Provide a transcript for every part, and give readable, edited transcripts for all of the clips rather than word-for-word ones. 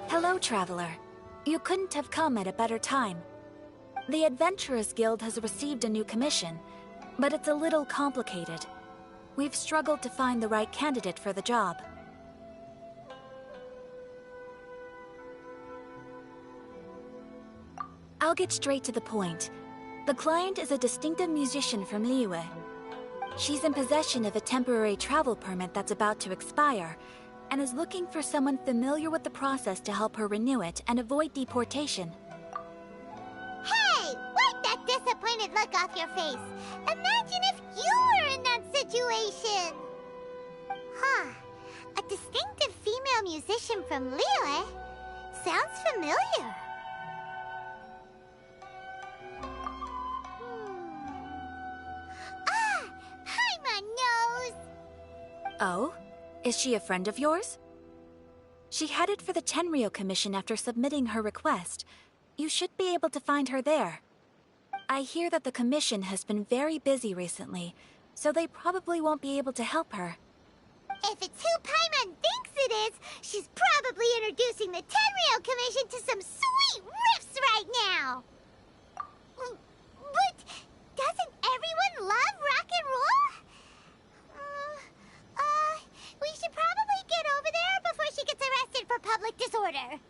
Hello, traveler. You couldn't have come at a better time. The Adventurers Guild has received a new commission, but it's a little complicated. We've struggled to find the right candidate for the job. I'll get straight to the point. The client is a distinctive musician from Liyue. She's in possession of a temporary travel permit that's about to expire, and is looking for someone familiar with the process to help her renew it and avoid deportation. Hey! Wipe that disappointed look off your face! Imagine if you were in that situation! Huh. A distinctive female musician from Liyue? Sounds familiar. Oh? Is she a friend of yours? She headed for the Tenryou Commission after submitting her request. You should be able to find her there. I hear that the Commission has been very busy recently, so they probably won't be able to help her. If it's who Paimon thinks it is, she's probably introducing the Tenryou Commission to some sweet riffs right now! But doesn't everyone love rock and roll? We should probably get over there before she gets arrested for public disorder.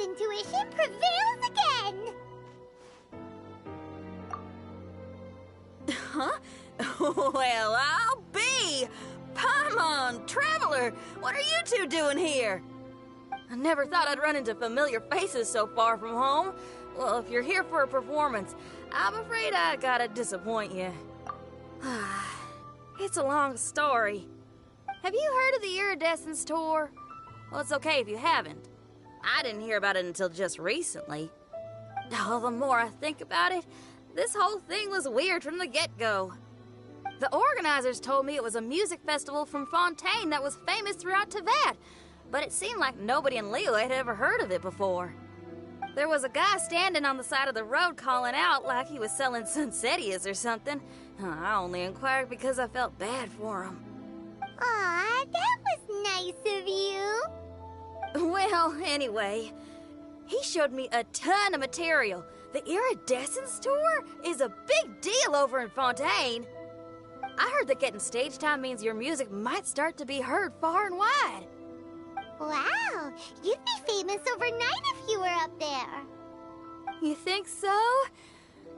Intuition prevails again! Huh? Well, I'll be! Paimon, Traveler, what are you two doing here? I never thought I'd run into familiar faces so far from home. Well, if you're here for a performance, I'm afraid I gotta disappoint you. It's a long story. Have you heard of the Iridescence Tour? Well, it's okay if you haven't. I didn't hear about it until just recently. Oh, the more I think about it, this whole thing was weird from the get-go. The organizers told me it was a music festival from Fontaine that was famous throughout Teyvat, but it seemed like nobody in Liyue had ever heard of it before. There was a guy standing on the side of the road calling out like he was selling Sunsetias or something. I only inquired because I felt bad for him. Aw, that was nice of you. Well, anyway, he showed me a ton of material. The Iridescence Tour is a big deal over in Fontaine. I heard that getting stage time means your music might start to be heard far and wide. Wow, you'd be famous overnight if you were up there. You think so?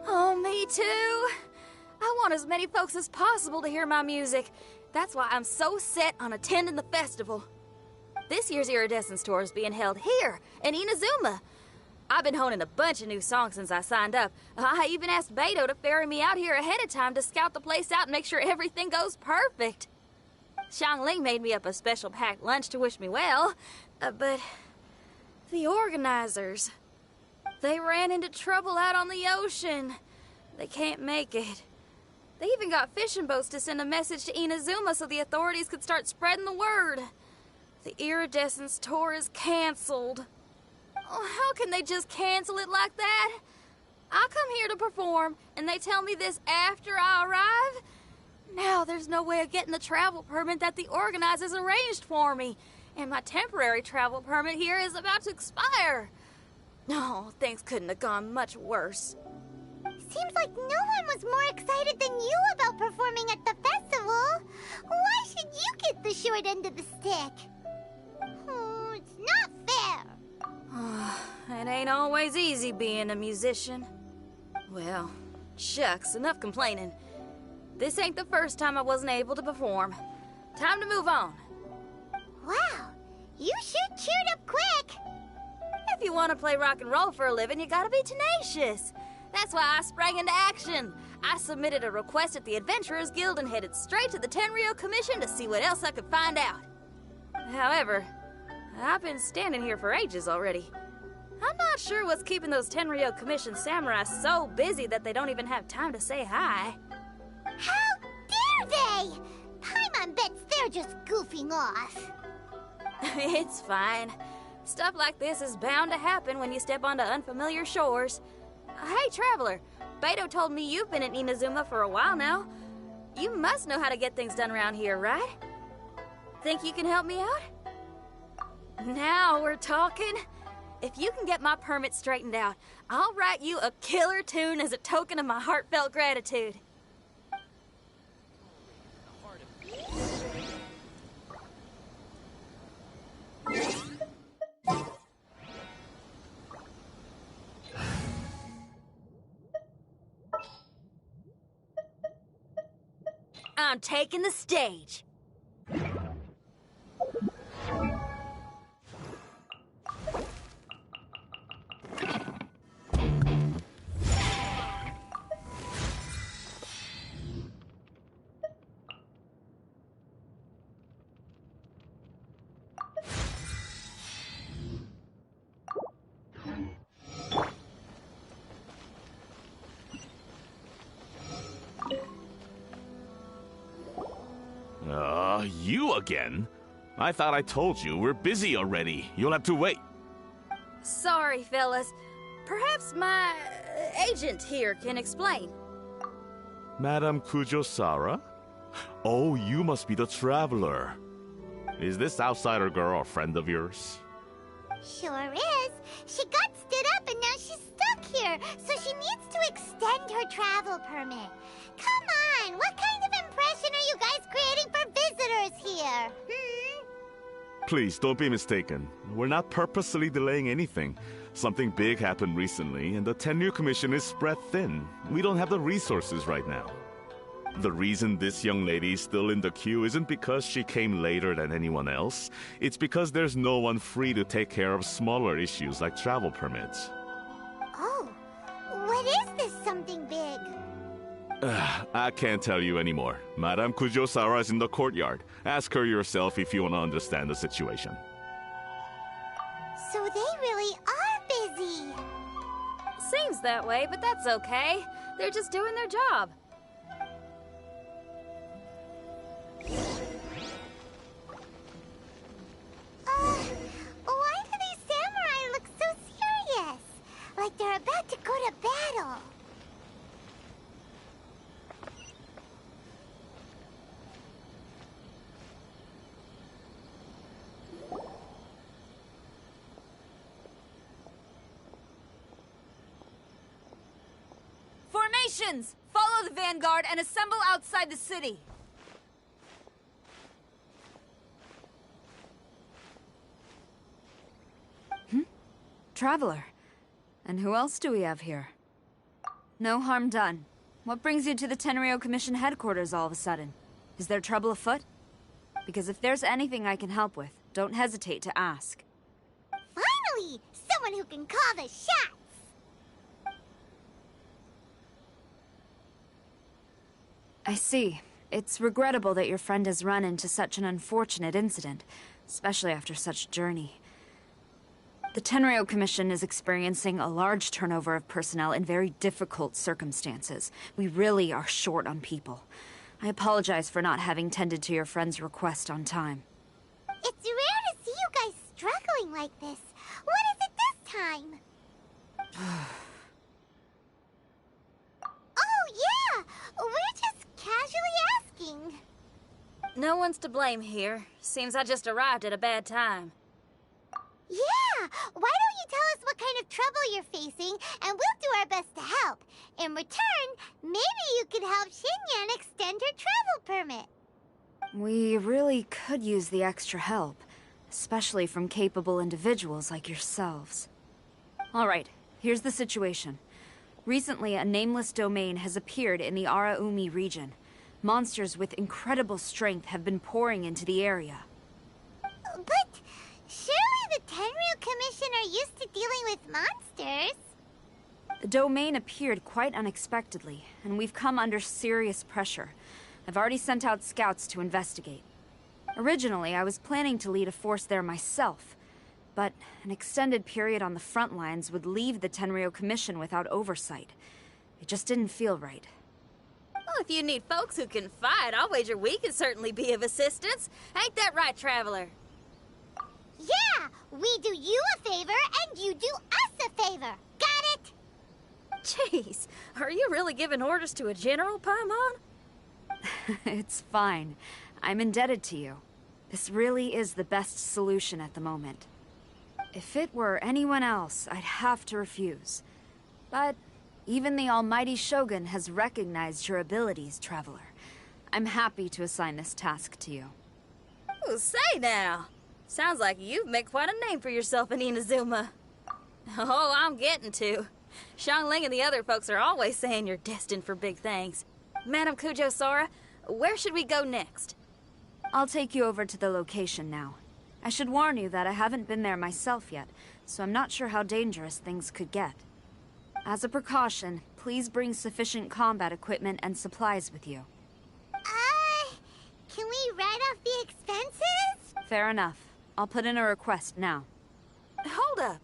Oh, me too. I want as many folks as possible to hear my music. That's why I'm so set on attending the festival. This year's Iridescence Tour is being held here, in Inazuma. I've been honing a bunch of new songs since I signed up. I even asked Beto to ferry me out here ahead of time to scout the place out and make sure everything goes perfect. Xiangling made me up a special packed lunch to wish me well, but the organizers, they ran into trouble out on the ocean. They can't make it. They even got fishing boats to send a message to Inazuma so the authorities could start spreading the word. The Iridescence Tour is canceled. Oh, how can they just cancel it like that? I come here to perform, and they tell me this after I arrive? Now there's no way of getting the travel permit that the organizers arranged for me, and my temporary travel permit here is about to expire. No, things couldn't have gone much worse. Seems like no one was more excited than you about performing at the festival. Why should you get the short end of the stick? Oh, it's not fair. It ain't always easy being a musician. Well, shucks, enough complaining. This ain't the first time I wasn't able to perform. Time to move on. Wow, you sure cheered up quick. If you want to play rock and roll for a living, you gotta be tenacious. That's why I sprang into action. I submitted a request at the Adventurers Guild and headed straight to the Tenryou Commission to see what else I could find out. However, I've been standing here for ages already. I'm not sure what's keeping those Tenryou Commission samurai so busy that they don't even have time to say hi. How dare they? Paimon bets they're just goofing off. It's fine. Stuff like this is bound to happen when you step onto unfamiliar shores. Hey, Traveler, Beto told me you've been at Inazuma for a while now. You must know how to get things done around here, right? Think you can help me out? Now we're talking. If you can get my permit straightened out, I'll write you a killer tune as a token of my heartfelt gratitude. I'm taking the stage. You again? I thought I told you we're busy already. You'll have to wait. Sorry, fellas. Perhaps my agent here can explain. Madame Kujo-Sara? Oh, you must be the traveler. Is this outsider girl a friend of yours? Sure is. She got stood up and now she's stuck here, so she needs to extend her travel permit. Come on, what kind of impression are you guys creating for visitors here? Please, don't be mistaken. We're not purposely delaying anything. Something big happened recently, and the Tenryou Commission is spread thin. We don't have the resources right now. The reason this young lady is still in the queue isn't because she came later than anyone else. It's because there's no one free to take care of smaller issues like travel permits. Oh, what is this something big? I can't tell you anymore. Madame Kujo-Sara is in the courtyard. Ask her yourself if you want to understand the situation. So they really are busy. Seems that way, but that's okay. They're just doing their job. Why do these samurai look so serious? Like they're about to go to battle. Formations! Follow the vanguard and assemble outside the city. Traveler. And who else do we have here? No harm done. What brings you to the Tenryou Commission headquarters all of a sudden? Is there trouble afoot? Because if there's anything I can help with, don't hesitate to ask. Finally! Someone who can call the shots! I see. It's regrettable that your friend has run into such an unfortunate incident, especially after such a journey. The Tenryou Commission is experiencing a large turnover of personnel in very difficult circumstances. We really are short on people. I apologize for not having tended to your friend's request on time. It's rare to see you guys struggling like this. What is it this time? Oh, yeah! We're just casually asking. No one's to blame here. Seems I just arrived at a bad time. Yeah! Why don't you tell us what kind of trouble you're facing, and we'll do our best to help. In return, maybe you could help Xinyan extend her travel permit. We really could use the extra help, especially from capable individuals like yourselves. All right, here's the situation. Recently, a nameless domain has appeared in the Araumi region. Monsters with incredible strength have been pouring into the area. But surely the Tenryou Commission are used to dealing with monsters. The domain appeared quite unexpectedly, and we've come under serious pressure. I've already sent out scouts to investigate. Originally, I was planning to lead a force there myself, but an extended period on the front lines would leave the Tenryo Commission without oversight. It just didn't feel right. Well, if you need folks who can fight, I'll wager we can certainly be of assistance. Ain't that right, Traveler? Yeah, we do you a favor and you do us a favor. Got it? Jeez, are you really giving orders to a general, Paimon? It's fine. I'm indebted to you. This really is the best solution at the moment. If it were anyone else, I'd have to refuse. But even the almighty Shogun has recognized your abilities, Traveler. I'm happy to assign this task to you. Ooh, say now. Sounds like you've made quite a name for yourself in Inazuma. Oh, I'm getting to. Xiangling and the other folks are always saying you're destined for big things. Madam Kujo-Sora, where should we go next? I'll take you over to the location now. I should warn you that I haven't been there myself yet, so I'm not sure how dangerous things could get. As a precaution, please bring sufficient combat equipment and supplies with you. Can we write off the expenses? Fair enough. I'll put in a request now. Hold up.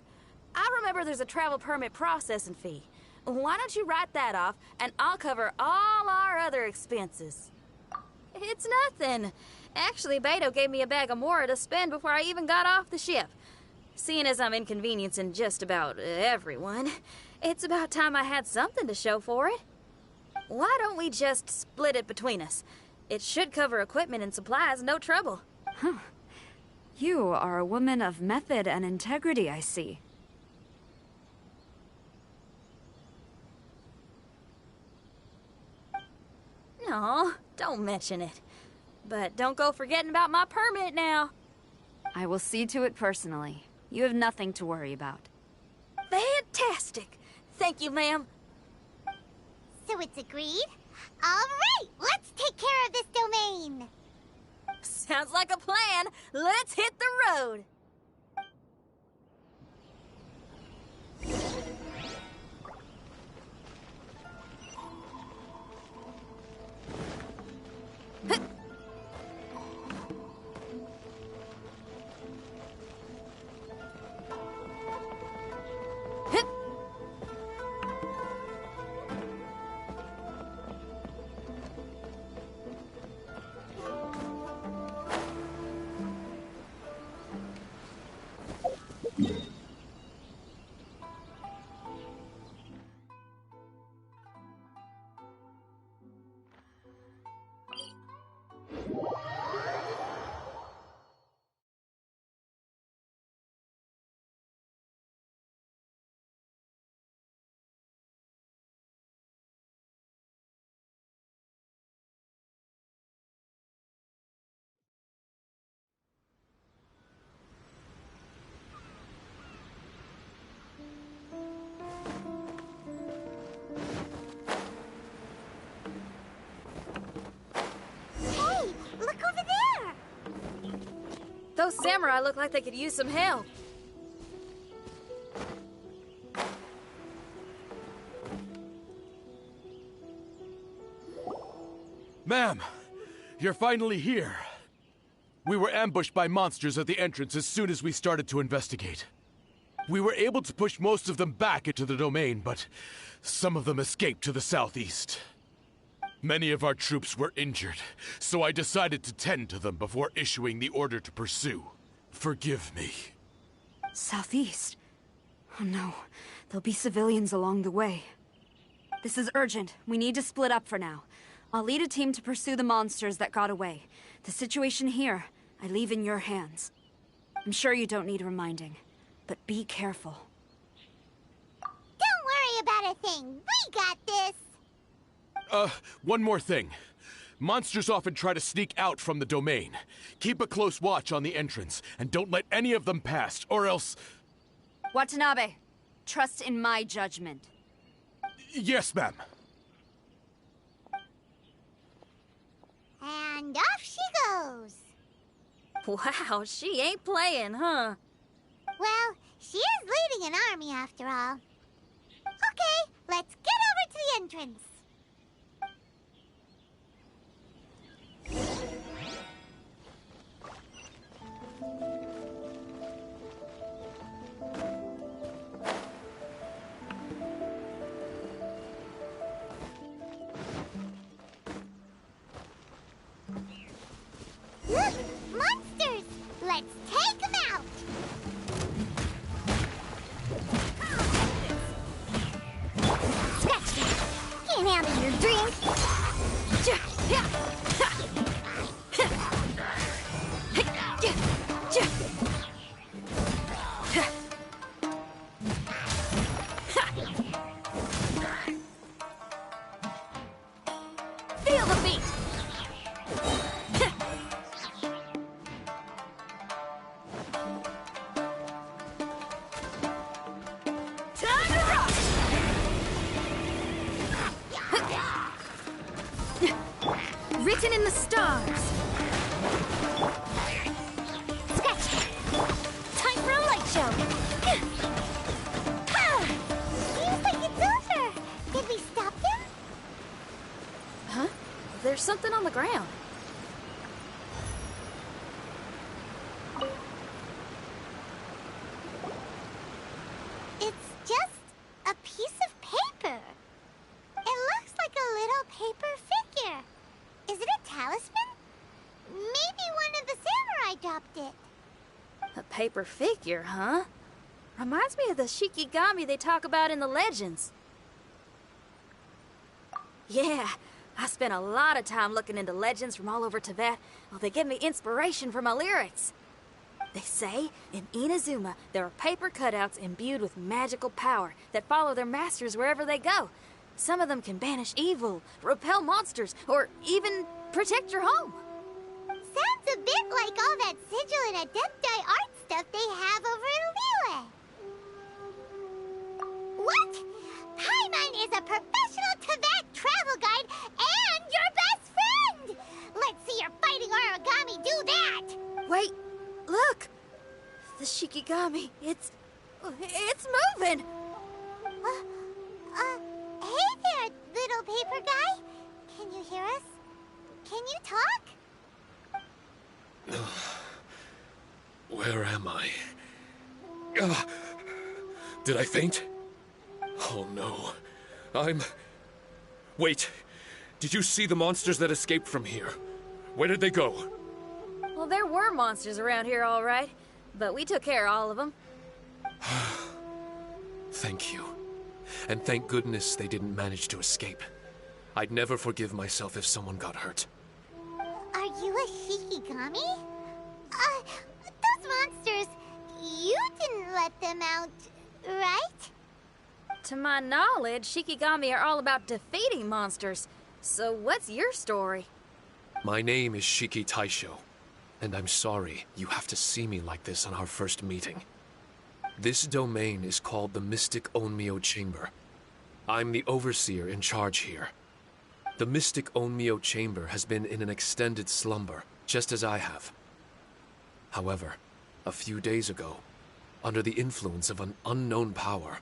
I remember there's a travel permit processing fee. Why don't you write that off, and I'll cover all our other expenses? It's nothing. Actually, Beto gave me a bag of Mora to spend before I even got off the ship. Seeing as I'm inconveniencing just about everyone, it's about time I had something to show for it. Why don't we just split it between us? It should cover equipment and supplies, no trouble. Huh. You are a woman of method and integrity, I see. No, don't mention it. But don't go forgetting about my permit now. I will see to it personally. You have nothing to worry about. Fantastic. Thank you, ma'am. So it's agreed? All right, let's take care of this domain. Sounds like a plan. Let's hit the road. Those samurai look like they could use some help. Ma'am, you're finally here. We were ambushed by monsters at the entrance as soon as we started to investigate. We were able to push most of them back into the domain, but some of them escaped to the southeast. Many of our troops were injured, so I decided to tend to them before issuing the order to pursue. Forgive me. Southeast? Oh no, there'll be civilians along the way. This is urgent. We need to split up for now. I'll lead a team to pursue the monsters that got away. The situation here, I leave in your hands. I'm sure you don't need reminding, but be careful. Don't worry about a thing. We got this. One more thing. Monsters often try to sneak out from the domain. Keep a close watch on the entrance, and don't let any of them pass, or else... Watanabe, trust in my judgment. Yes, ma'am. And off she goes. Wow, she ain't playing, huh? Well, she is leading an army after all. Okay, Let's get over to the entrance. Look! Monsters! Let's take them out! Scratch that! Can't handle your drink! Feel the beat! Time to rock! Written in the stars. Scratch that! Time for a light show! Seems like it's over! Did we stop them? Huh? There's something on the ground. It's just a piece of paper. It looks like a little paper figure. Is it a talisman? Maybe one of the samurai dropped it. A paper figure, huh? Reminds me of the Shikigami they talk about in the legends. Yeah, I spent a lot of time looking into legends from all over Tibet. Well, they give me inspiration for my lyrics. They say in Inazuma there are paper cutouts imbued with magical power that follow their masters wherever they go. Some of them can banish evil, repel monsters, or even protect your home. Sounds a bit like all that sigil and adepti art stuff they have over in Liyue. What? Paimon is a professional Tibet travel guide and your best friend! Let's see your fighting origami do that! Wait, look! The Shikigami, it's moving! Hey there, little paper guy. Can you hear us? Can you talk? Where am I? Did I faint? Oh no. Wait. Did you see the monsters that escaped from here? Where did they go? Well, there were monsters around here, all right. But we took care of all of them. Thank you. And thank goodness they didn't manage to escape. I'd never forgive myself if someone got hurt. Are you a Shikigami? Those monsters, you didn't let them out, right? To my knowledge, Shikigami are all about defeating monsters. So what's your story? My name is Shiki Taisho, and I'm sorry you have to see me like this on our first meeting. This domain is called the Mystic Onmyo Chamber. I'm the overseer in charge here. The Mystic Onmyo Chamber has been in an extended slumber, just as I have. However, a few days ago, under the influence of an unknown power,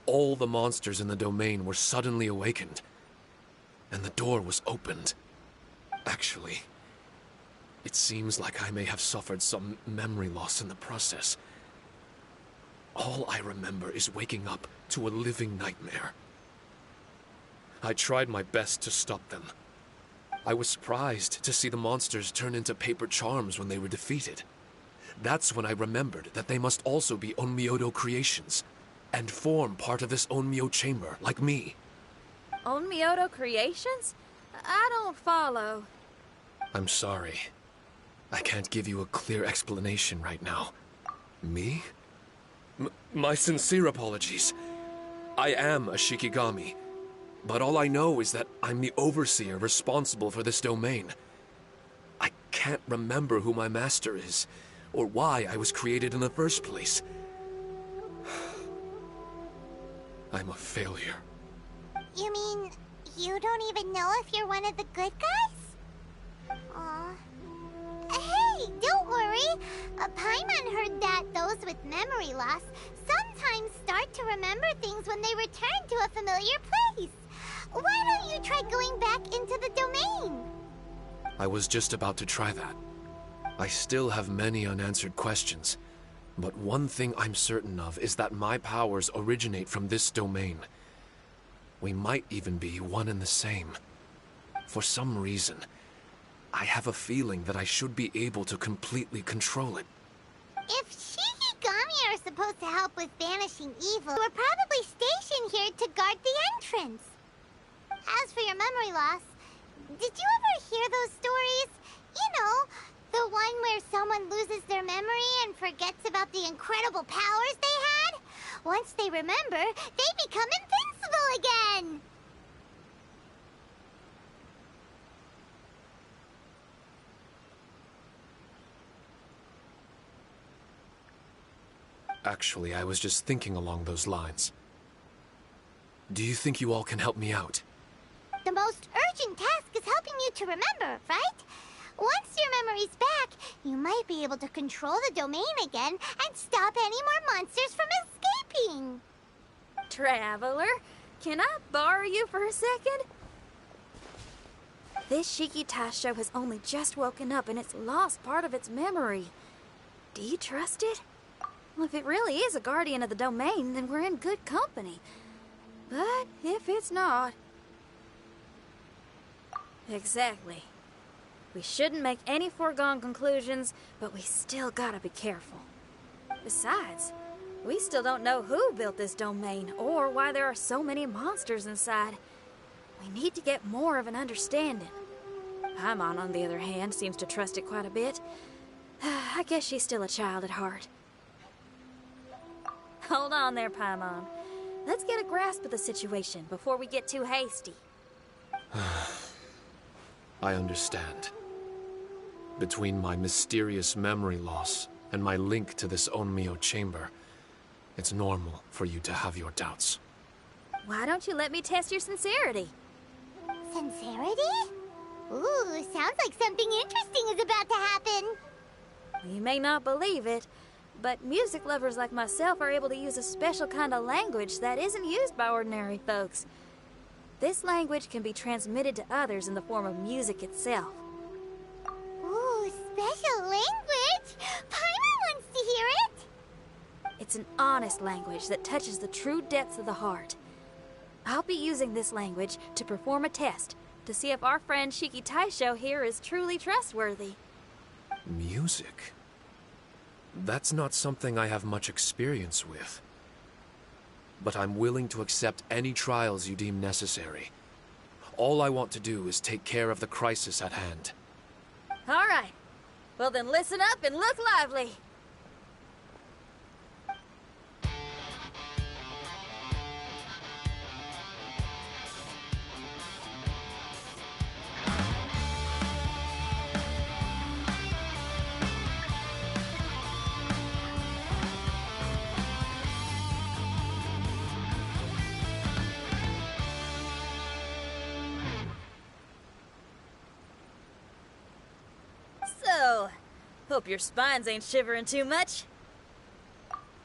all the monsters in the domain were suddenly awakened, and the door was opened. Actually, it seems like I may have suffered some memory loss in the process. All I remember is waking up to a living nightmare. I tried my best to stop them. I was surprised to see the monsters turn into paper charms when they were defeated. That's when I remembered that they must also be Onmyodo creations, and form part of this Onmyo chamber, like me. Onmyodo creations? I don't follow. I'm sorry. I can't give you a clear explanation right now. Me? My sincere apologies. I am a Shikigami, but all I know is that I'm the overseer responsible for this domain. I can't remember who my master is, or why I was created in the first place. I'm a failure. You mean you don't even know if you're one of the good guys? Aw. Hey, don't worry. Paimon heard that those with memory loss sometimes sometimes start to remember things when they return to a familiar place. Why don't you try going back into the domain? I was just about to try that. I still have many unanswered questions, but one thing I'm certain of is that my powers originate from this domain. We might even be one and the same. For some reason, I have a feeling that I should be able to completely control it. If Shikigami are supposed to help with banishing evil, we're probably stationed here to guard the entrance. As for your memory loss, did you ever hear those stories? You know, the one where someone loses their memory and forgets about the incredible powers they had? Once they remember, they become invincible again! Actually, I was just thinking along those lines. Do you think you all can help me out? The most urgent task is helping you to remember, right? Once your memory's back, you might be able to control the domain again and stop any more monsters from escaping. Traveler, can I borrow you for a second? This Shiki Taisho has only just woken up and it's lost part of its memory. Do you trust it? Well, if it really is a guardian of the domain, then we're in good company. But if it's not... Exactly. We shouldn't make any foregone conclusions, but we still gotta be careful. Besides, we still don't know who built this domain or why there are so many monsters inside. We need to get more of an understanding. Paimon, on the other hand, seems to trust it quite a bit. I guess she's still a child at heart. Hold on there, Paimon. Let's get a grasp of the situation before we get too hasty. I understand. Between my mysterious memory loss and my link to this Onmyo chamber, it's normal for you to have your doubts. Why don't you let me test your sincerity? Sincerity? Ooh, sounds like something interesting is about to happen. You may not believe it, but music lovers like myself are able to use a special kind of language that isn't used by ordinary folks. This language can be transmitted to others in the form of music itself. Ooh, special language! Paimon wants to hear it! It's an honest language that touches the true depths of the heart. I'll be using this language to perform a test to see if our friend Shiki Taisho here is truly trustworthy. Music? That's not something I have much experience with. But I'm willing to accept any trials you deem necessary. All I want to do is take care of the crisis at hand. All right. Well then listen up and look lively. So, hope your spines ain't shivering too much.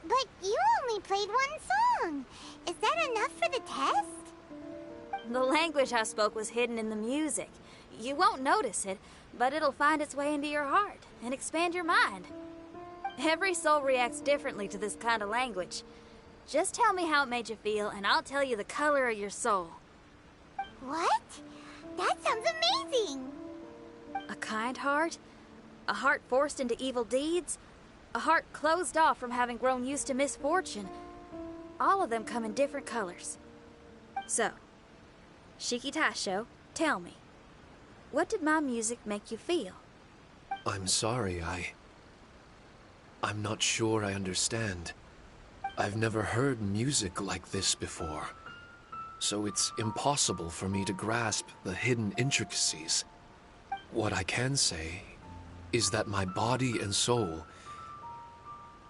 But you only played one song. Is that enough for the test? The language I spoke was hidden in the music. You won't notice it, but it'll find its way into your heart and expand your mind. Every soul reacts differently to this kind of language. Just tell me how it made you feel, and I'll tell you the color of your soul. What? That sounds amazing! A kind heart? A heart forced into evil deeds? A heart closed off from having grown used to misfortune? All of them come in different colors. So, Shiki Taisho, tell me, what did my music make you feel? I'm sorry, I'm not sure I understand. I've never heard music like this before, so it's impossible for me to grasp the hidden intricacies. What I can say is that my body and soul,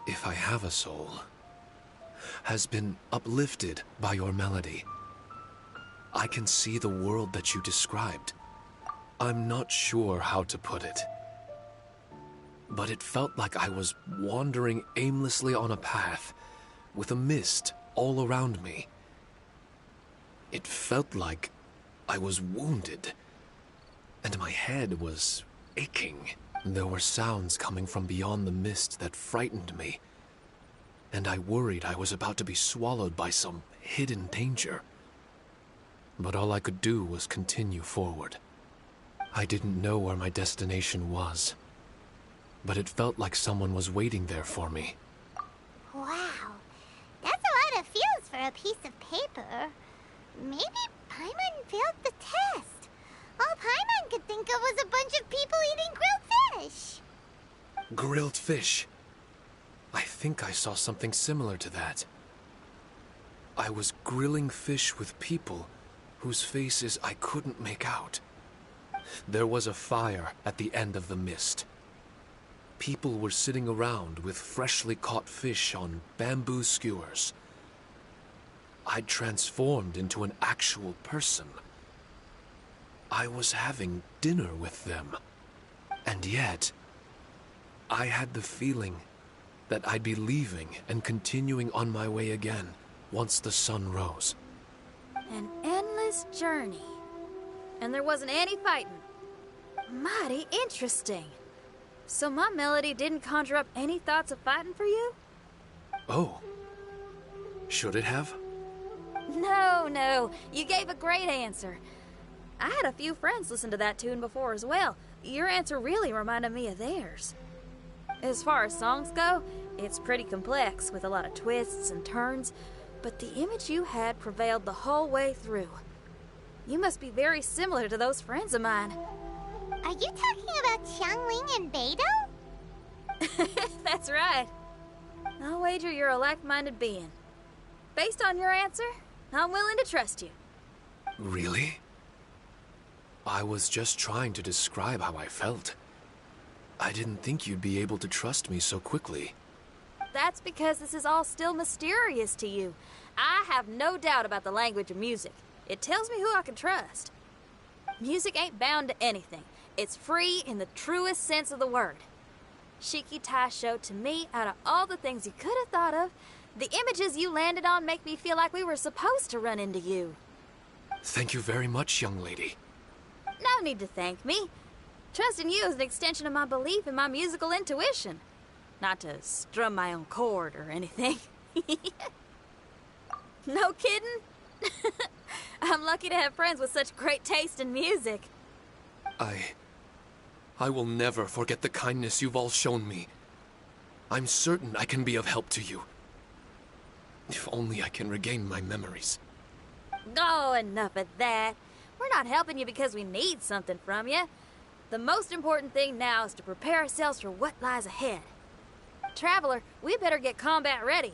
if I have a soul, has been uplifted by your melody. I can see the world that you described. I'm not sure how to put it, but it felt like I was wandering aimlessly on a path with a mist all around me. It felt like I was wounded, and my head was aching. There were sounds coming from beyond the mist that frightened me, and I worried I was about to be swallowed by some hidden danger. But all I could do was continue forward. I didn't know where my destination was, but it felt like someone was waiting there for me. Wow, that's a lot of feels for a piece of paper. Maybe Paimon failed the test. All Paimon could think of was a bunch of people eating grilled fish. Grilled fish. I think I saw something similar to that. I was grilling fish with people whose faces I couldn't make out. There was a fire at the end of the mist. People were sitting around with freshly caught fish on bamboo skewers. I'd transformed into an actual person. I was having dinner with them. And yet, I had the feeling that I'd be leaving and continuing on my way again once the sun rose. An endless journey. And there wasn't any fighting. Mighty interesting. So my melody didn't conjure up any thoughts of fighting for you? Oh. Should it have? No. You gave a great answer. I had a few friends listen to that tune before as well. Your answer really reminded me of theirs. As far as songs go, it's pretty complex with a lot of twists and turns, but the image you had prevailed the whole way through. You must be very similar to those friends of mine. Are you talking about Xiangling and Beidou? That's right. I'll wager you're a like-minded being. Based on your answer, I'm willing to trust you. Really? I was just trying to describe how I felt. I didn't think you'd be able to trust me so quickly. That's because this is all still mysterious to you. I have no doubt about the language of music. It tells me who I can trust. Music ain't bound to anything. It's free in the truest sense of the word. Shiki Taisho, to me, out of all the things you could have thought of, the images you landed on make me feel like we were supposed to run into you. Thank you very much, young lady. No need to thank me. Trusting you is an extension of my belief in my musical intuition. Not to strum my own chord or anything. No kidding? I'm lucky to have friends with such great taste in music. I will never forget the kindness you've all shown me. I'm certain I can be of help to you. If only I can regain my memories. Oh, enough of that. We're not helping you because we need something from you. The most important thing now is to prepare ourselves for what lies ahead. Traveler, we better get combat ready.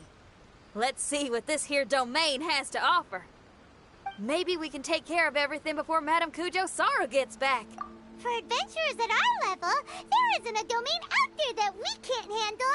Let's see what this here domain has to offer. Maybe we can take care of everything before Madame Kujo Sara gets back. For adventurers at our level, there isn't a domain out there that we can't handle.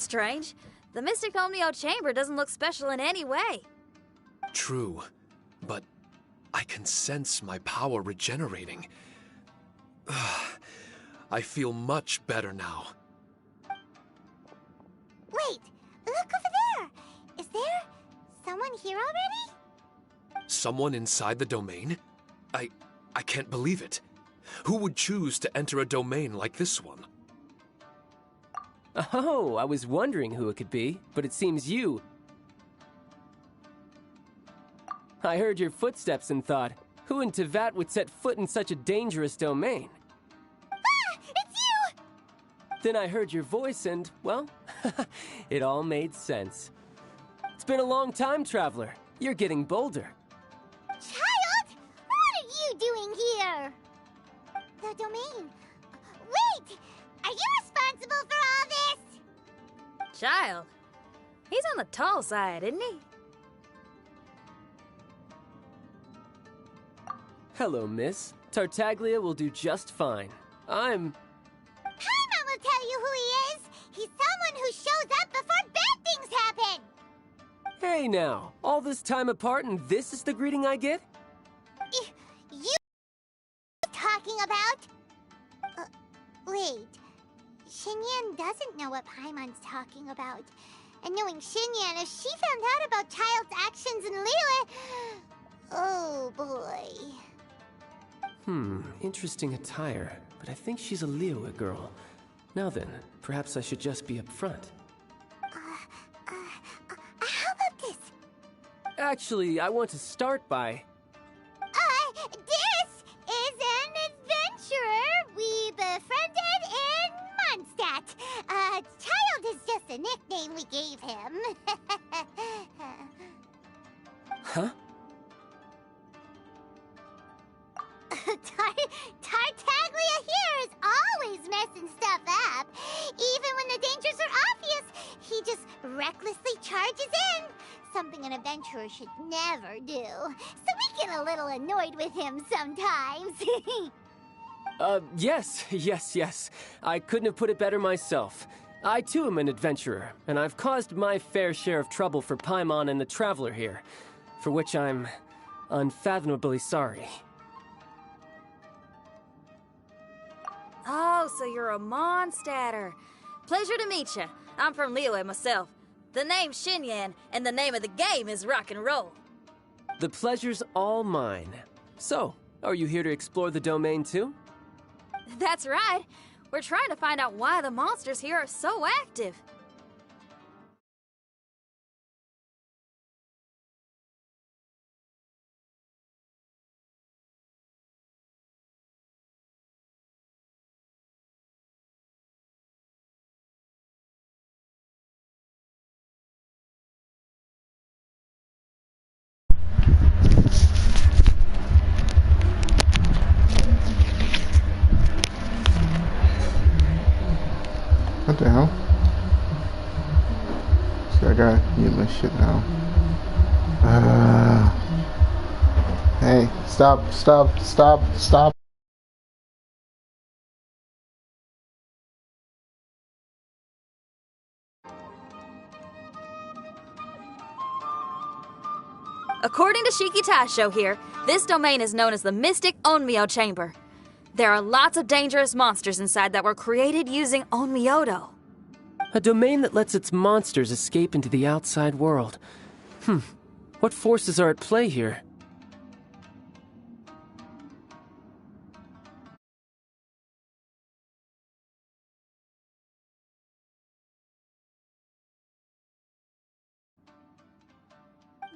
strange. The Mystic Omnio Chamber doesn't look special in any way. True, but I can sense my power regenerating. I feel much better now. Wait, look over there! Is there someone here already? Someone inside the domain? I can't believe it. Who would choose to enter a domain like this one? Oh, I was wondering who it could be, but it seems you. I heard your footsteps and thought, who in Tevat would set foot in such a dangerous domain? Ah! It's you! Then I heard your voice and, well, it all made sense. It's been a long time, Traveler. You're getting bolder. Child! What are you doing here? The domain. Wait! Are you responsible for all this? Child. He's on the tall side, isn't he? Hello, miss. Tartaglia will do just fine. Paimon will tell you who he is. He's someone who shows up before bad things happen. Hey now, all this time apart and this is the greeting I get? You talking about? Wait. Xinyan doesn't know what Paimon's talking about. And knowing Xinyan, if she found out about Child's actions in Liyue... Oh, boy. Interesting attire, but I think she's a Liyue girl. Now then, perhaps I should just be upfront. How about this? Actually, I want to start by... This is an adventurer we befriended in Mondstadt. Child is just a nickname we gave him. Huh? Tartaglia here is always messing stuff up. Even when the dangers are obvious, he just recklessly charges in. Something an adventurer should never do. So we get a little annoyed with him sometimes. Yes. I couldn't have put it better myself. I too am an adventurer, and I've caused my fair share of trouble for Paimon and the Traveler here, for which I'm unfathomably sorry. Oh, so you're a Mondstadter. Pleasure to meet you. I'm from Liyue myself. The name's Xinyan, and the name of the game is rock and roll. The pleasure's all mine. So, are you here to explore the domain too? That's right. We're trying to find out why the monsters here are so active. What the hell? So I gotta mute my shit now. Hey, stop. According to Shiki Taisho here, this domain is known as the Mystic Onmyo Chamber. There are lots of dangerous monsters inside that were created using Onmyodo. A domain that lets its monsters escape into the outside world. What forces are at play here?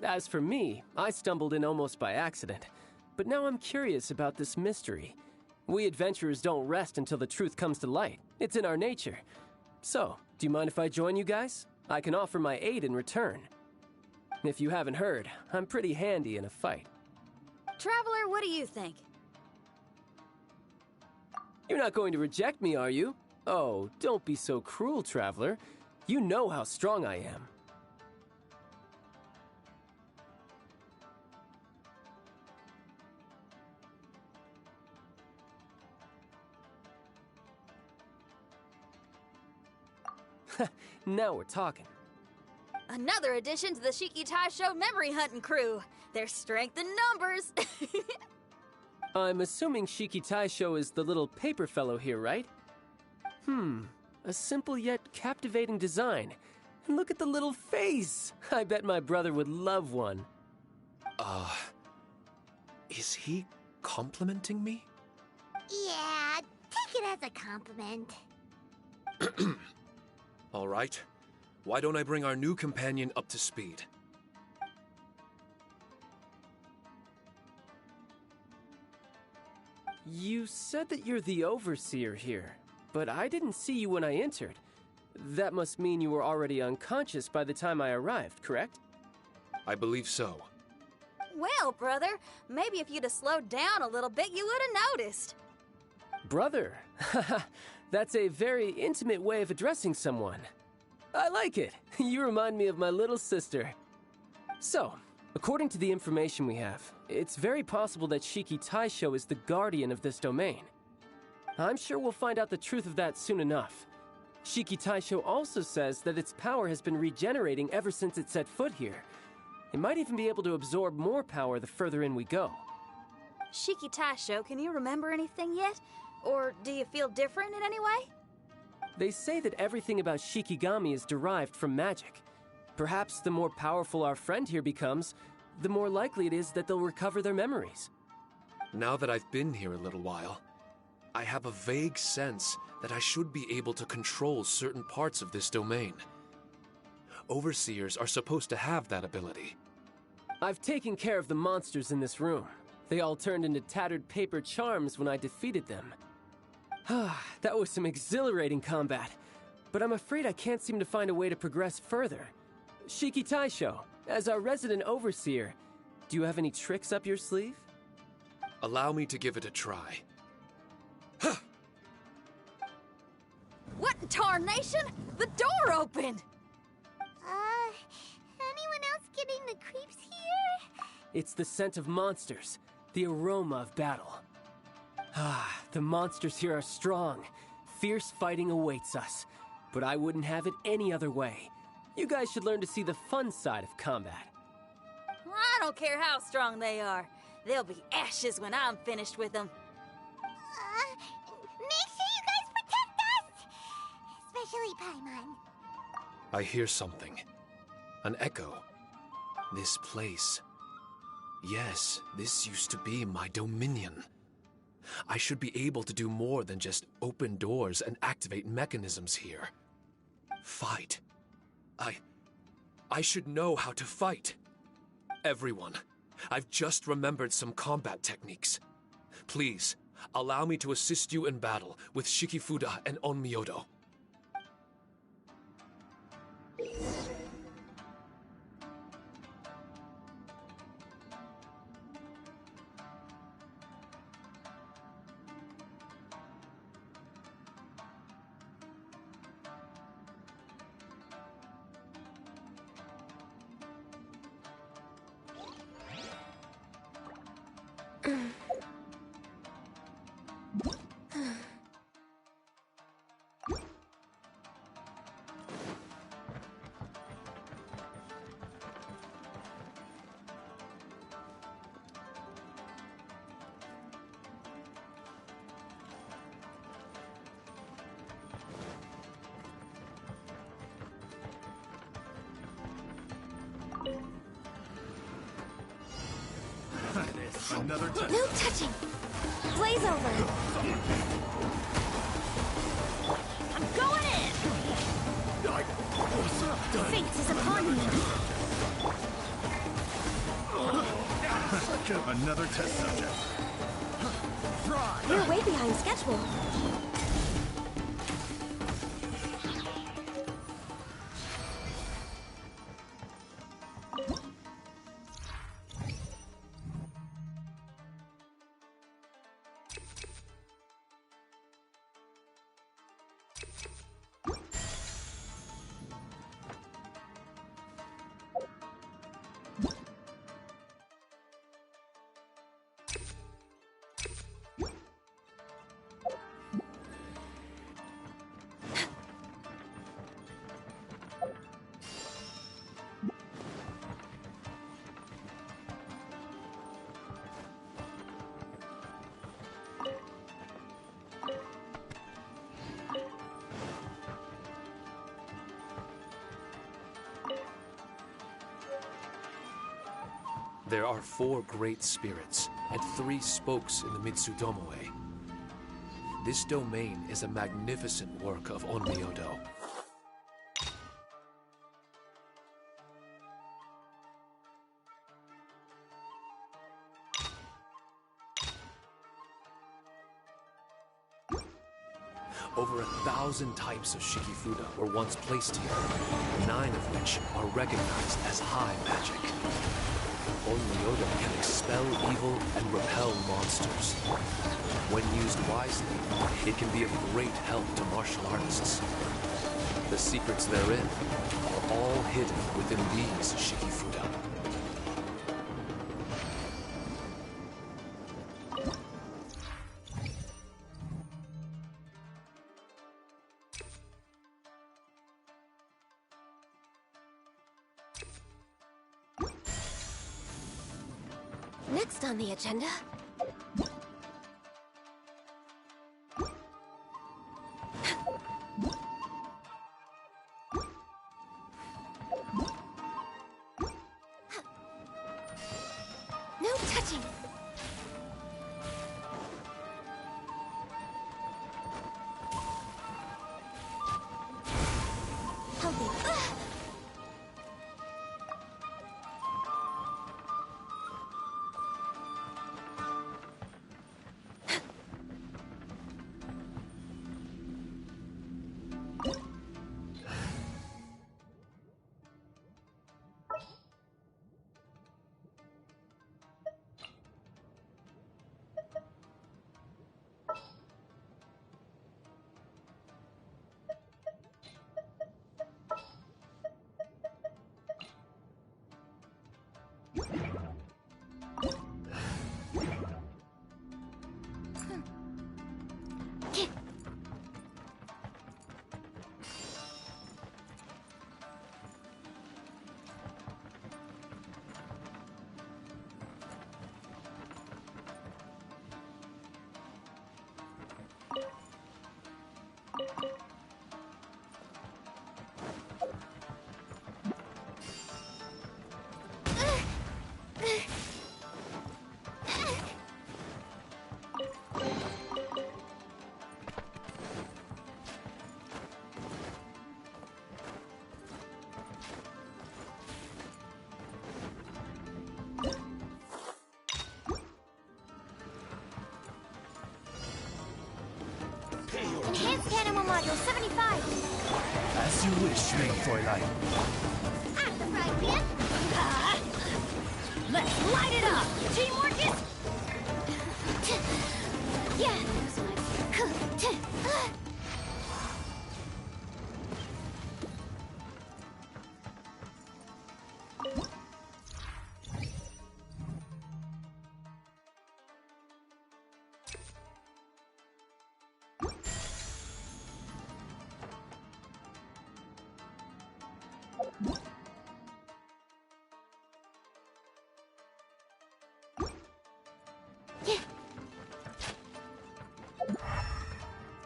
As for me, I stumbled in almost by accident. But now I'm curious about this mystery. We adventurers don't rest until the truth comes to light. It's in our nature. So, do you mind if I join you guys? I can offer my aid in return. If you haven't heard, I'm pretty handy in a fight. Traveler, what do you think? You're not going to reject me, are you? Oh, don't be so cruel, Traveler. You know how strong I am. Now we're talking. Another addition to the Shiki Taisho memory hunting crew. There's strength in numbers. I'm assuming Shiki Taisho is the little paper fellow here, right? A simple yet captivating design. And look at the little face! I bet my brother would love one. Is he complimenting me? Yeah, take it as a compliment. All right. Why don't I bring our new companion up to speed? You said that you're the overseer here, but I didn't see you when I entered. That must mean you were already unconscious by the time I arrived, correct? I believe so. Well, brother, maybe if you'd have slowed down a little bit, you would have noticed. Brother? That's a very intimate way of addressing someone. I like it. You remind me of my little sister. So, according to the information we have, it's very possible that Shiki Taisho is the guardian of this domain. I'm sure we'll find out the truth of that soon enough. Shiki Taisho also says that its power has been regenerating ever since it set foot here. It might even be able to absorb more power the further in we go. Shiki Taisho, can you remember anything yet? Or do you feel different in any way? They say that everything about Shikigami is derived from magic. Perhaps the more powerful our friend here becomes, the more likely it is that they'll recover their memories. Now that I've been here a little while, I have a vague sense that I should be able to control certain parts of this domain. Overseers are supposed to have that ability. I've taken care of the monsters in this room. They all turned into tattered paper charms when I defeated them. That was some exhilarating combat, but I'm afraid I can't seem to find a way to progress further. Shiki Taisho, as our resident overseer, do you have any tricks up your sleeve? Allow me to give it a try. What in tarnation? The door opened! Anyone else getting the creeps here? It's the scent of monsters, the aroma of battle. The monsters here are strong. Fierce fighting awaits us. But I wouldn't have it any other way. You guys should learn to see the fun side of combat. I don't care how strong they are. They'll be ashes when I'm finished with them. Make sure you guys protect us! Especially Paimon. I hear something. An echo. This place. Yes, this used to be my dominion. I should be able to do more than just open doors and activate mechanisms here. Fight. I should know how to fight. Everyone, I've just remembered some combat techniques. Please, allow me to assist you in battle with Shikifuda and Onmyodo. Another test. No touching! Blaze over! I'm going in! Fate is upon me! Another test subject. You're way behind schedule. There are 4 great spirits and 3 spokes in the Mitsudomoe. This domain is a magnificent work of Onmyodo. Over 1,000 types of Shikifuda were once placed here, 9 of which are recognized as high magic. Onmyodo can expel evil and repel monsters. When used wisely, it can be of great help to martial artists. The secrets therein are all hidden within these Shikifuda. Next on the agenda... No touching! Healthy. Enhanced Animal Module 75! As you wish, Main Fräulein. I'm the fry pan! Let's light it up! Teamwork is... Yeah!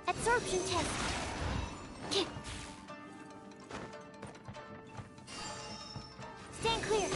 Absorption test. Stand clear.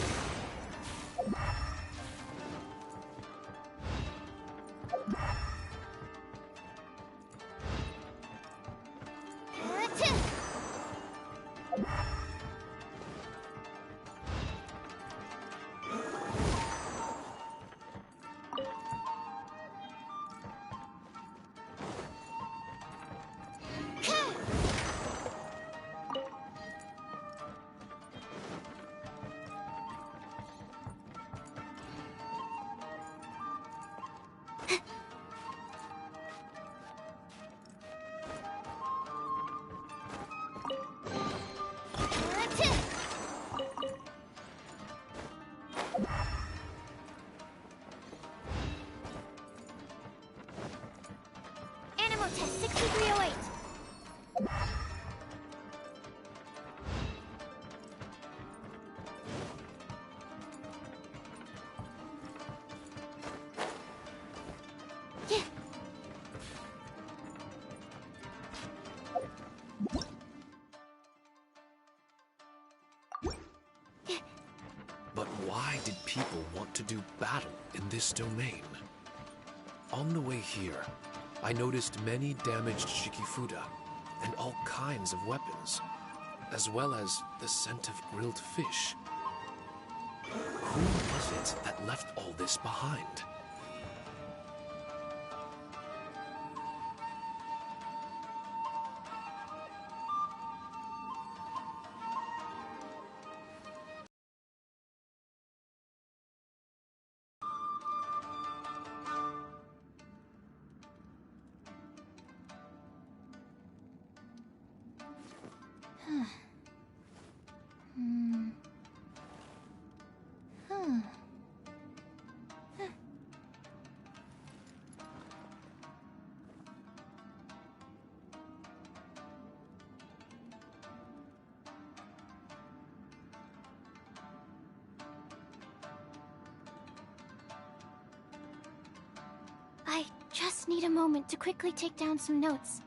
Animal test 6308. But why did people want to do battle in this domain? On the way here, I noticed many damaged Shikifuda and all kinds of weapons, as well as the scent of grilled fish. Who was it that left all this behind? I just need a moment to quickly take down some notes.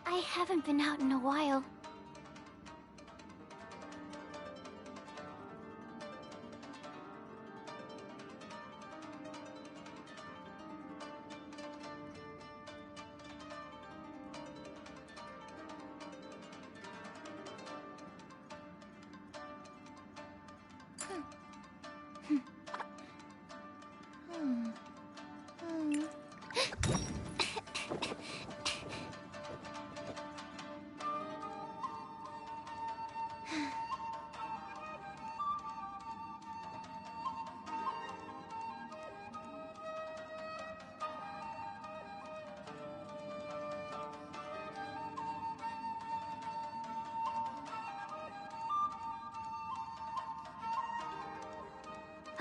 I haven't been out in a while.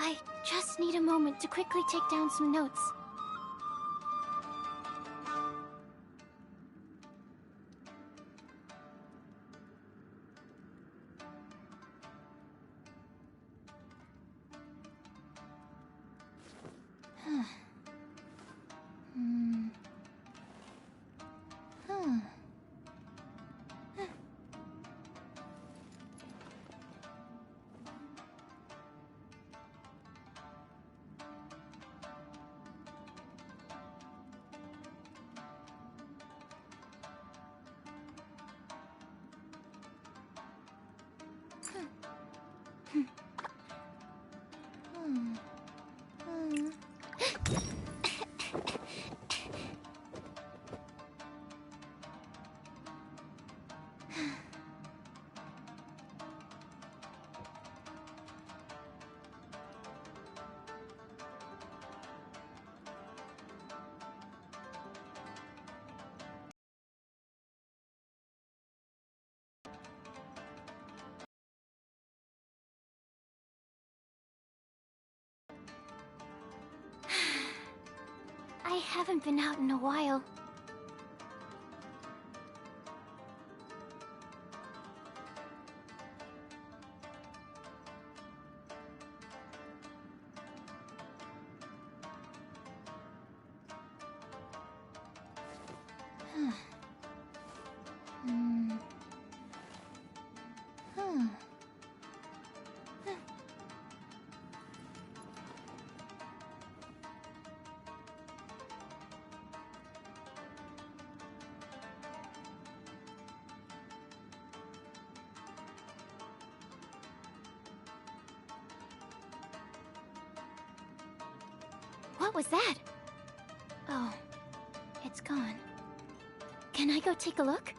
I just need a moment to quickly take down some notes. I haven't been out in a while. What was that? Oh, it's gone. Can I go take a look?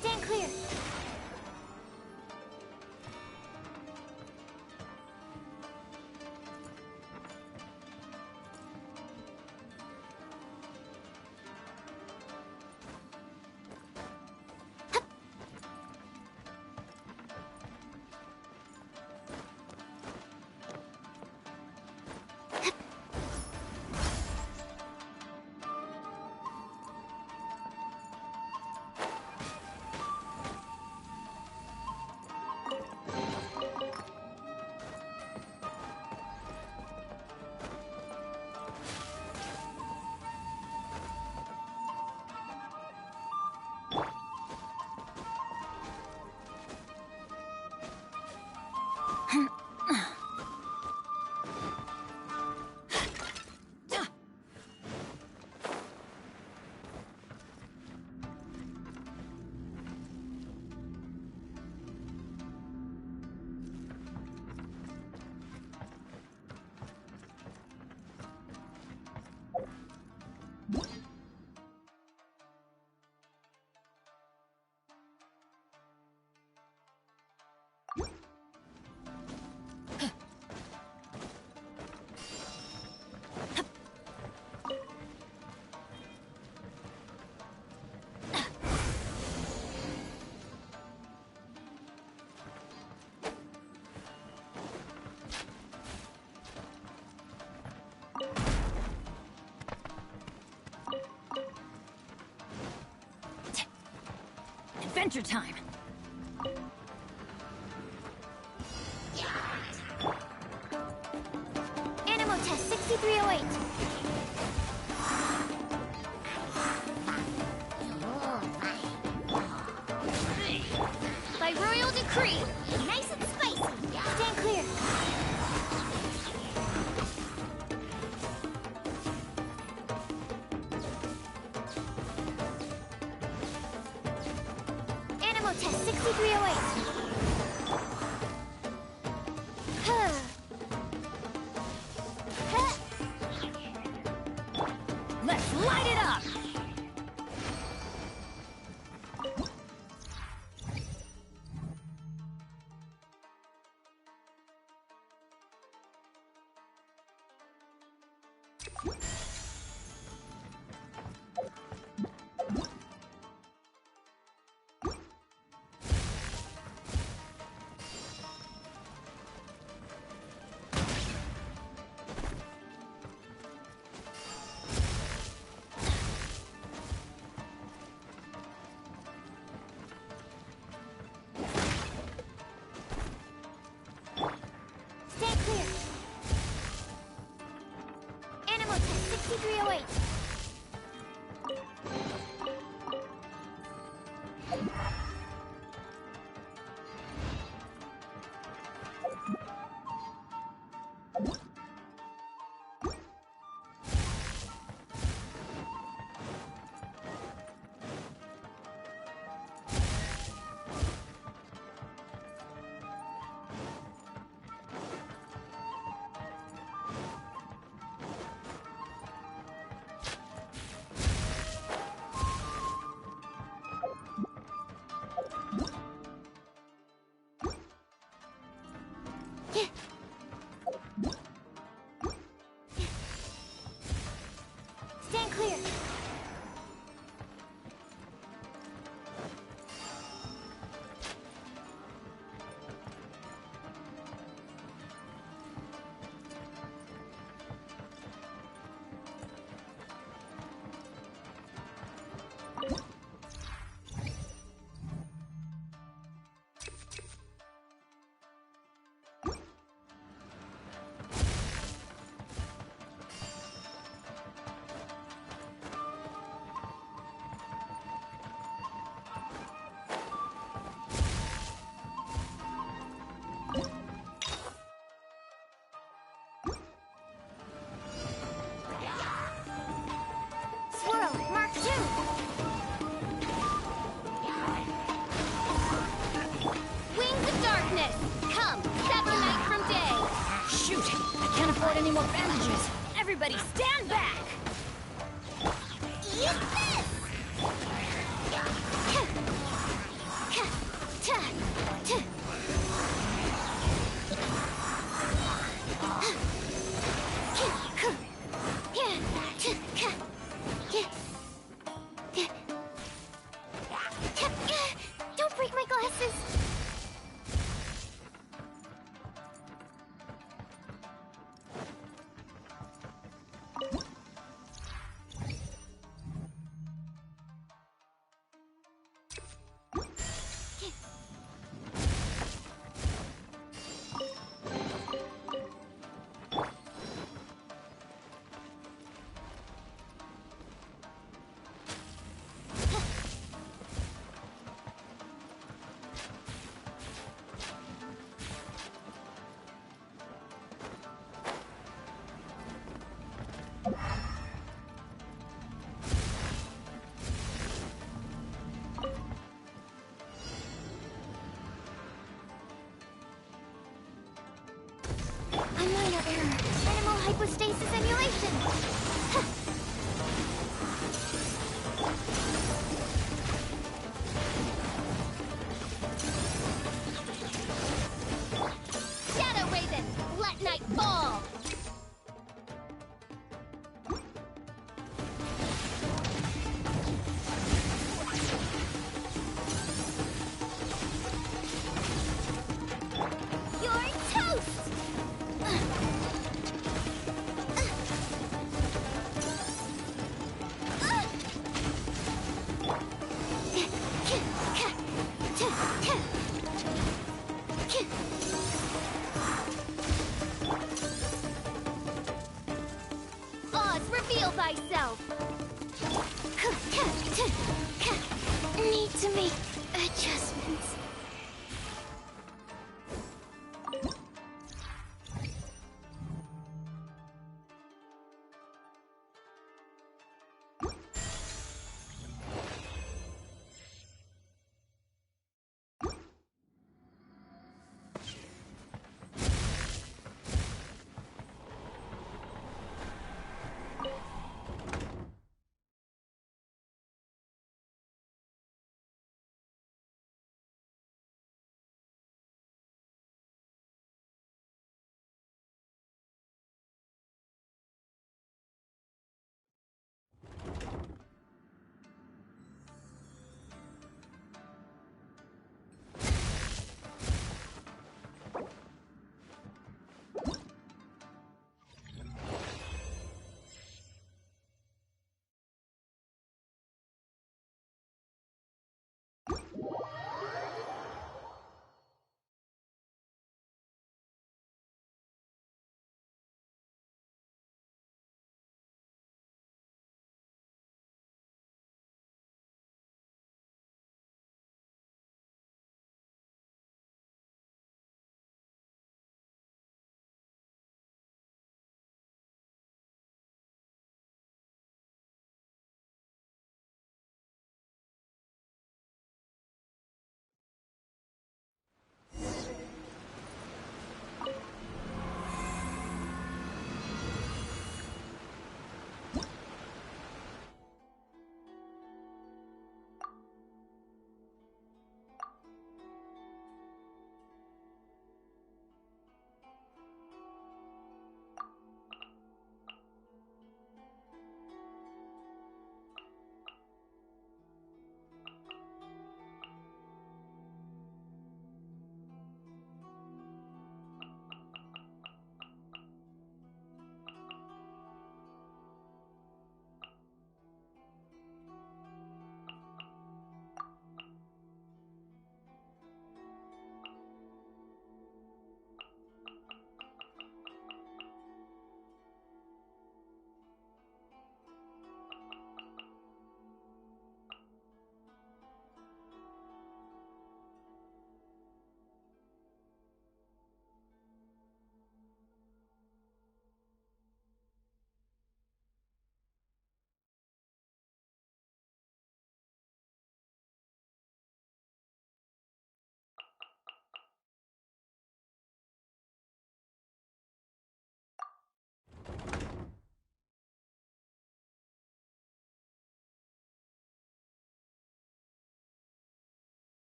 Stand clear. Adventure time! Animal test 6308. By royal decree! Nice and spicy. Stand clear. Animal test 6308. Let's light it up! 6308. Stand clear. Swirl, Mark 2. Wings of darkness, come, sever night from day. Shoot! I can't afford any more bandages. Everybody stand back! Use this! Don't break my glasses! A minor error. Animal hypostasis emulation. Shadow Raven, let night fall. You're toast. Oz, reveal thyself! Need to make adjustments.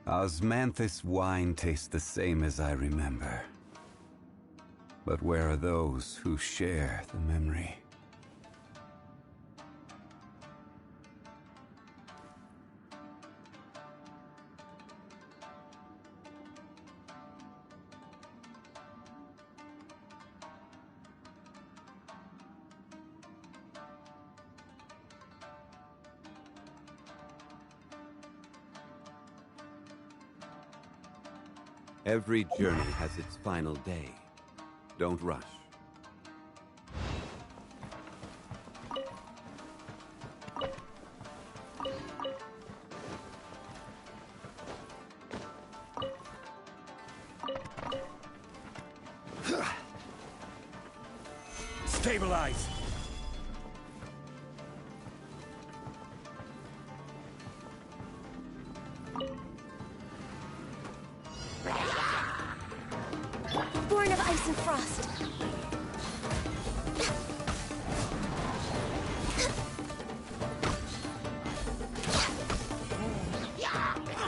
Osmanthus wine tastes the same as I remember. But where are those who share the memory? Every journey has its final day. Don't rush. Stabilize! Born of ice and frost.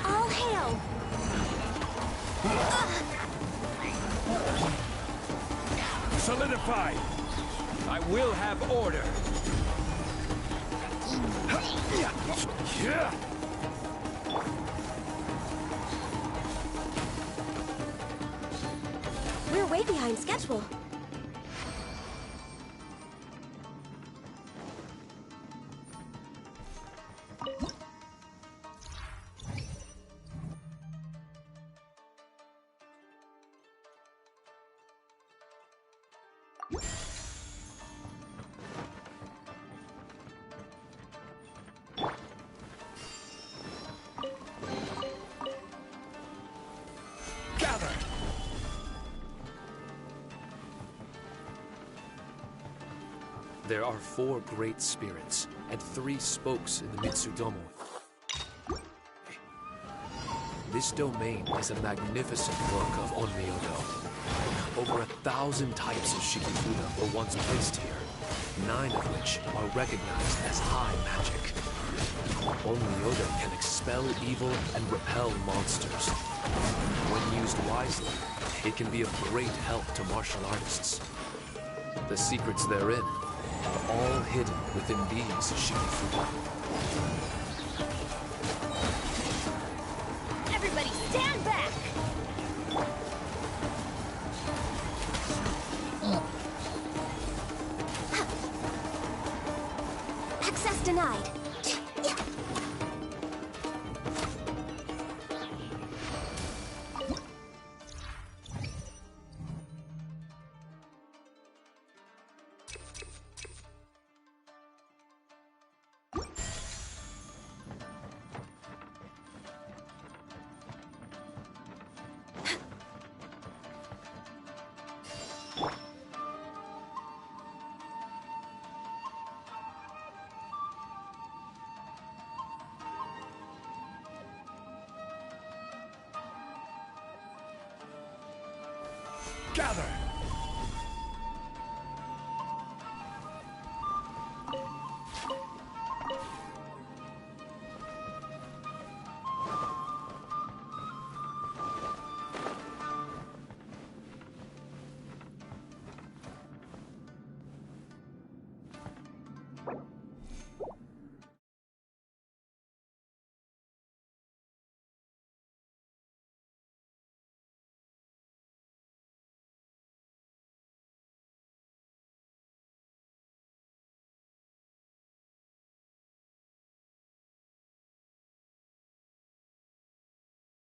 All hail! Solidify! I will have order! We're way behind schedule. Gather! There are 4 great spirits and 3 spokes in the Mitsudomo. This domain is a magnificent work of Onmyodo. Over 1,000 types of Shikifuda were once placed here, 9 of which are recognized as high magic. Onmyodo can expel evil and repel monsters. When used wisely, it can be of great help to martial artists. The secrets therein are all hidden within these Shikifuda. Everybody stand back! Access denied. Gather!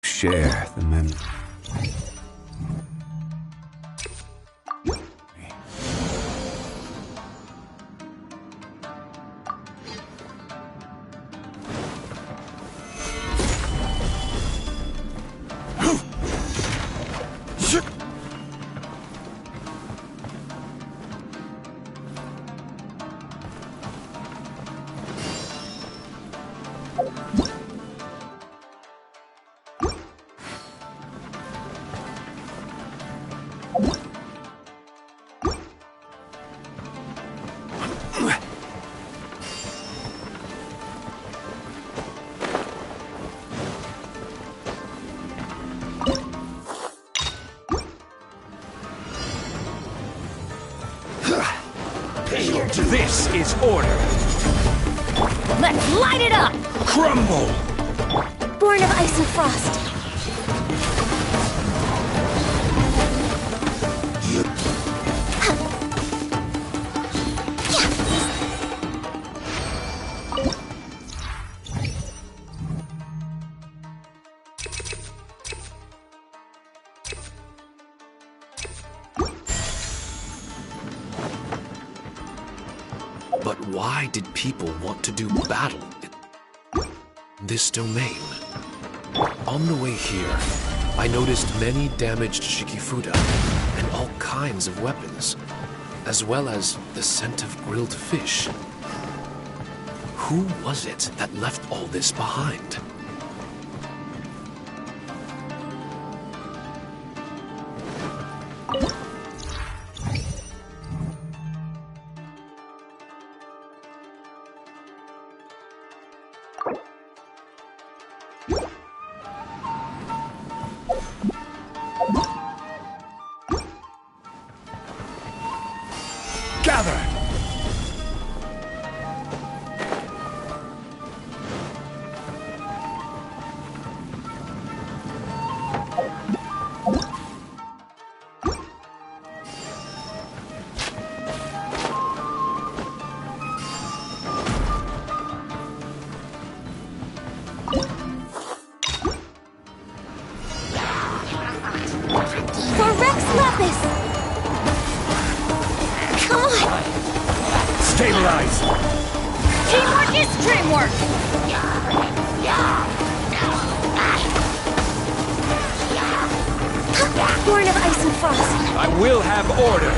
Share the memory. This is order. Let's light it up! Crumble! Born of ice and frost. But why did people want to do battle in this domain? On the way here, I noticed many damaged Shikifuda and all kinds of weapons, as well as the scent of grilled fish. Who was it that left all this behind? Gather! For Rex Lapis! Come on! Stabilize! Teamwork is dreamwork! Born of ice and frost. I will have order!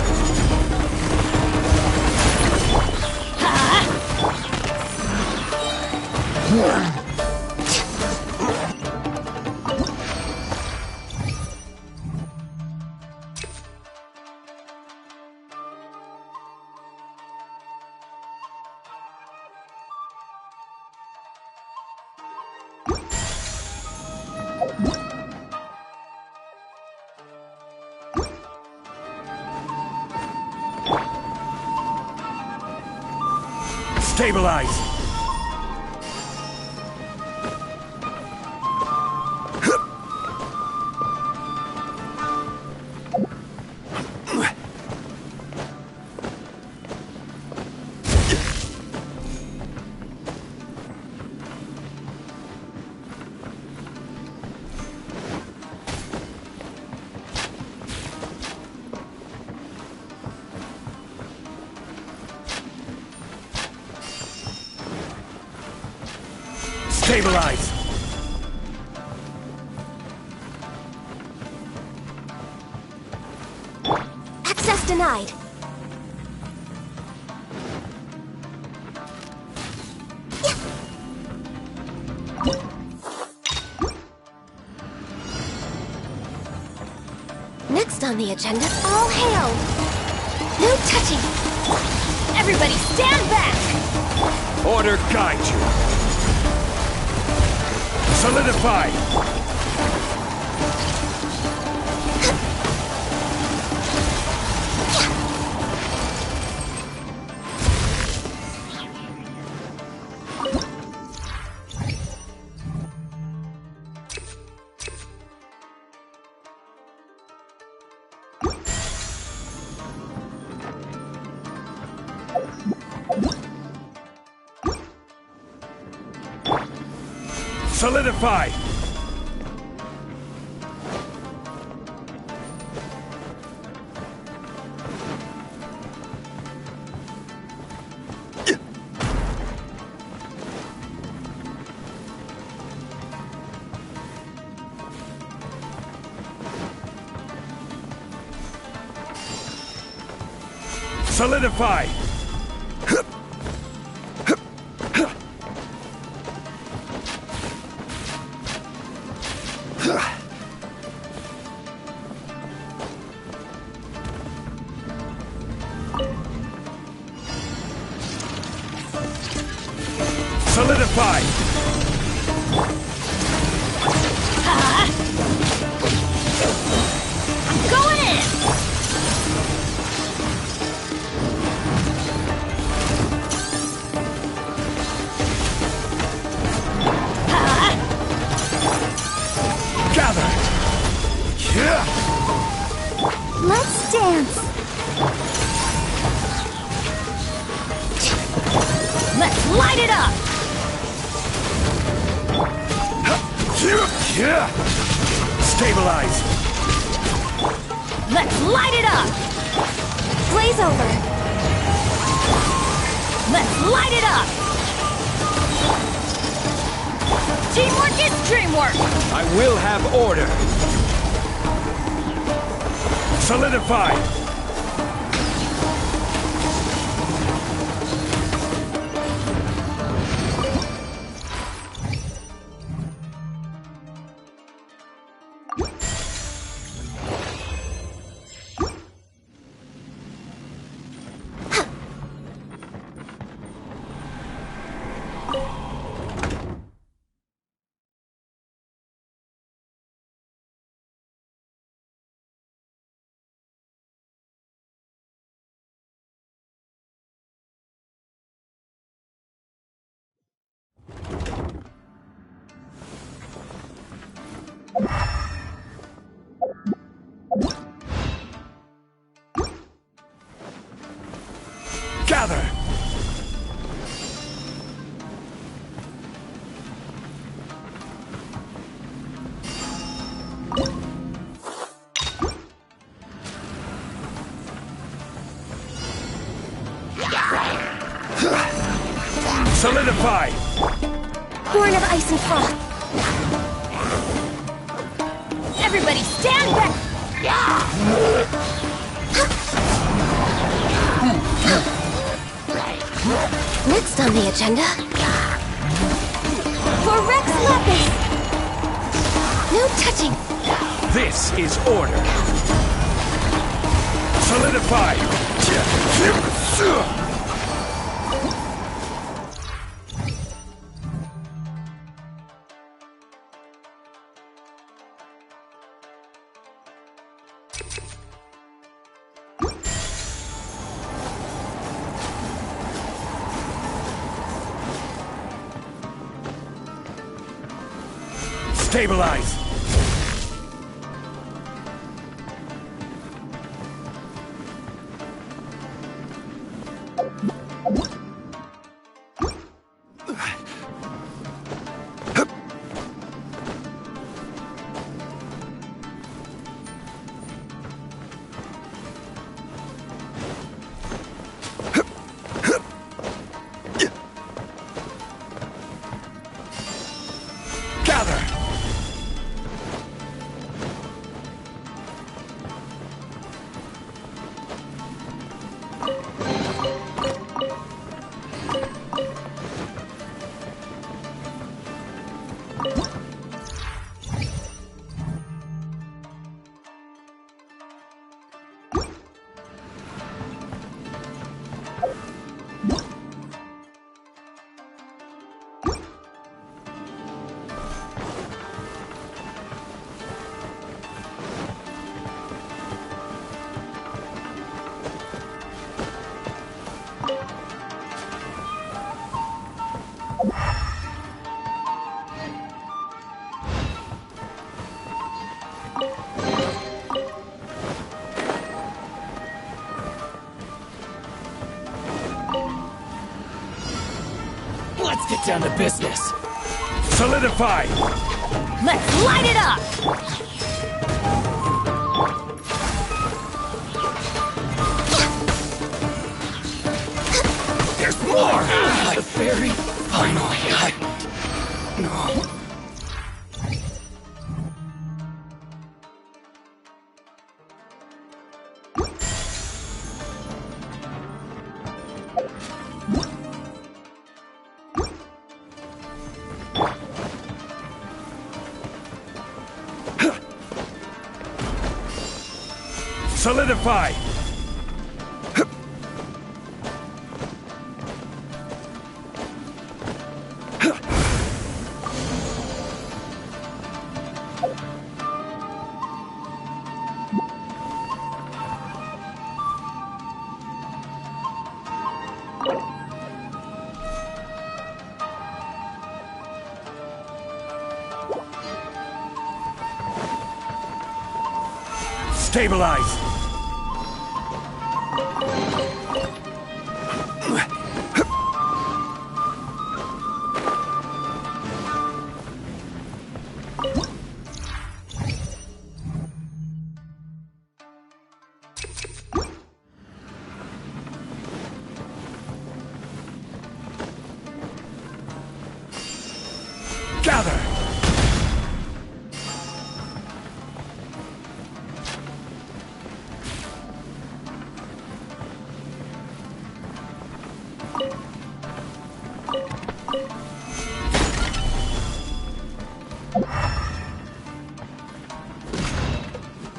Stabilize! Stabilize! Access denied. Next on the agenda, all hail! No touching! Everybody stand back! Order guide you! Solidify! Solidify! Solidify! Solidify! I'm going in! Let's dance. Let's light it up. Stabilize. Let's light it up. Blaze over. Let's light it up. Teamwork is dreamwork. I will have order. Solidify. Gather! Solidify! Horn of ice and froth. Everybody stand back! Next on the agenda... For Rex Lapis! No touching! This is order! Solidify! Stabilize! Let's get down to business. Solidify! Let's light it up! There's more! The fairy. Finally, No. Solidify! Stabilize!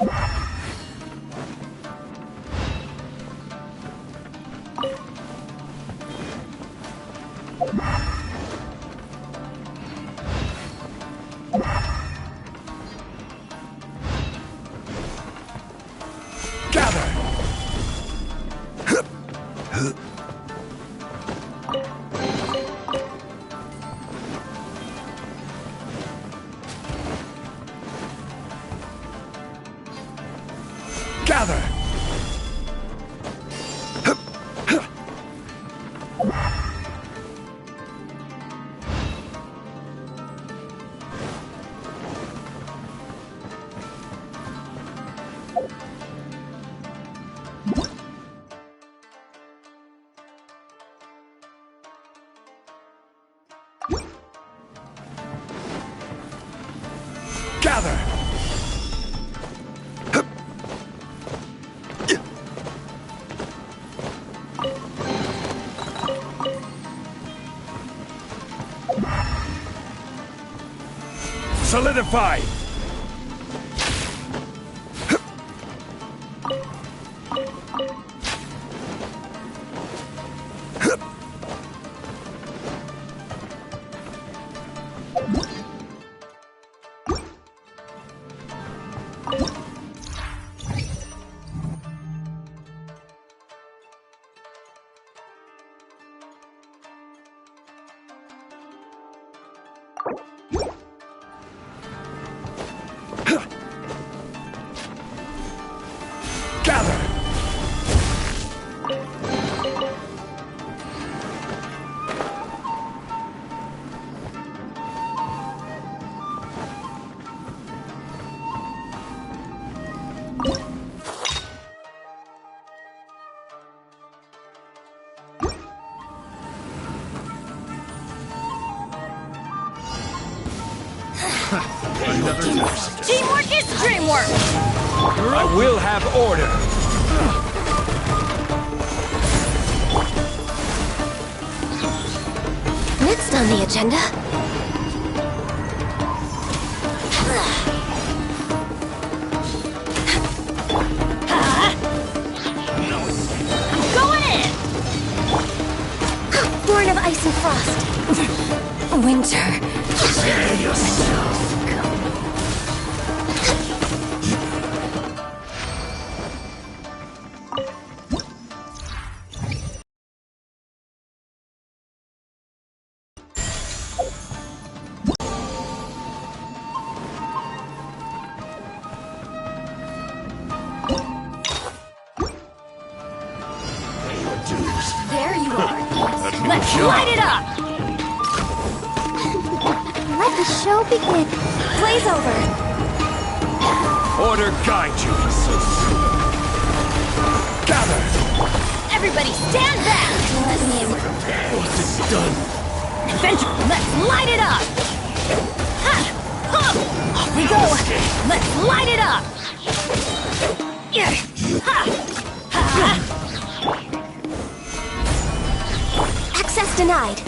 Gather! Gather! Solidify! Teamwork is dreamwork! I will have order! Next on the agenda... I'm going in! Born of ice and frost. Winter. Prepare yourself. There you are. Let's light it up! Let the show begin. Blaze over. Order guide you! Gather! Everybody stand back! Let me in. Once it's done, Adventure, let's light it up! Ha! Ha! Off we go! Let's light it up! Yeah. Ha! Ha! Access denied.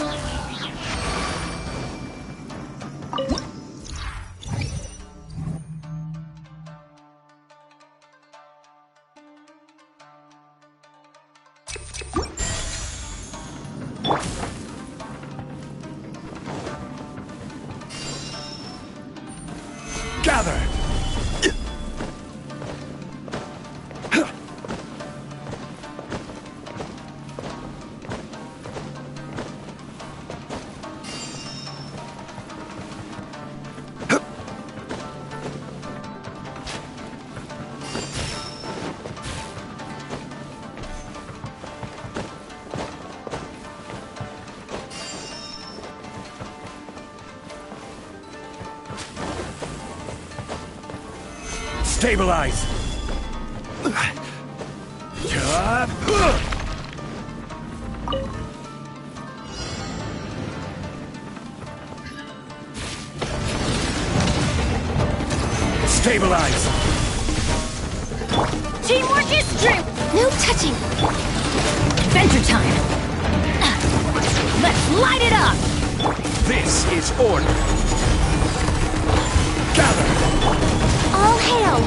gather! Stabilize! Stabilize! Teamwork is strength! No touching! Adventure time! Let's light it up! This is order! Gather! All hail!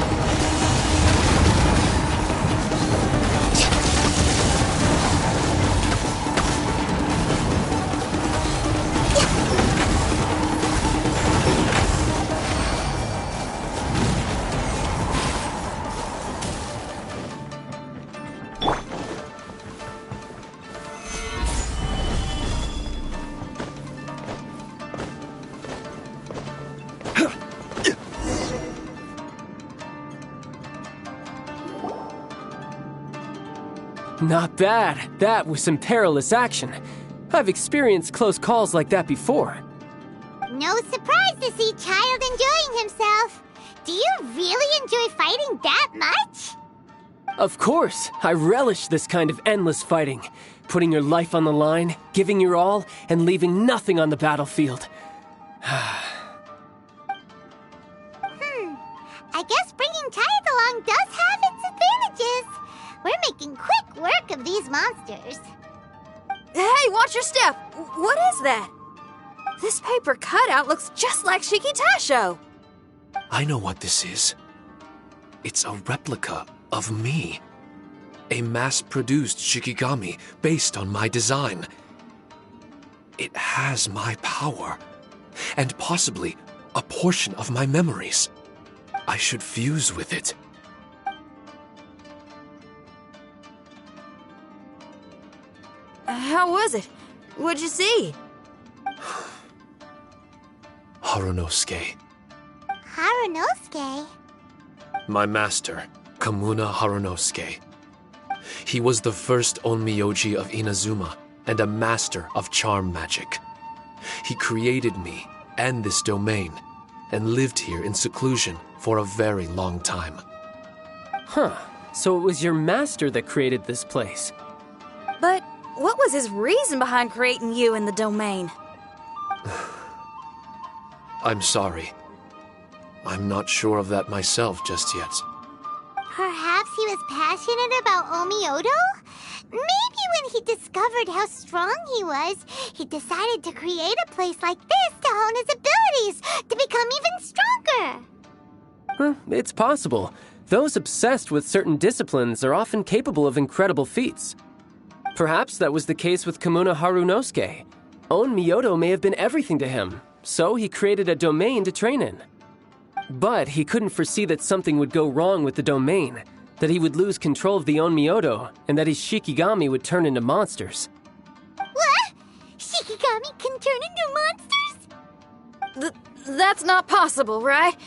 Not bad. That was some perilous action. I've experienced close calls like that before. No surprise to see Child enjoying himself. Do you really enjoy fighting that much? Of course, I relish this kind of endless fighting. Putting your life on the line, giving your all, and leaving nothing on the battlefield. I guess bringing Child along does have its advantages. We're making quick work of these monsters. Hey, watch your step! What is that? This paper cutout looks just like Shiki Taisho. I know what this is. It's a replica of me. A mass-produced Shikigami based on my design. It has my power, and possibly a portion of my memories. I should fuse with it. How was it? What'd you see? Harunosuke. Harunosuke? My master, Kamuna Harunosuke. He was the first Onmyoji of Inazuma and a master of charm magic. He created me and this domain and lived here in seclusion for a very long time. Huh. So it was your master that created this place. But what was his reason behind creating you in the domain? I'm sorry. I'm not sure of that myself just yet. Perhaps he was passionate about Omiodo? Maybe when he discovered how strong he was, he decided to create a place like this to hone his abilities, to become even stronger. It's possible. Those obsessed with certain disciplines are often capable of incredible feats. Perhaps that was the case with Kamuna Harunosuke. Onmyodo may have been everything to him, so he created a domain to train in. But he couldn't foresee that something would go wrong with the domain, that he would lose control of the Onmyodo, and that his Shikigami would turn into monsters. What? Shikigami can turn into monsters? That's not possible, right?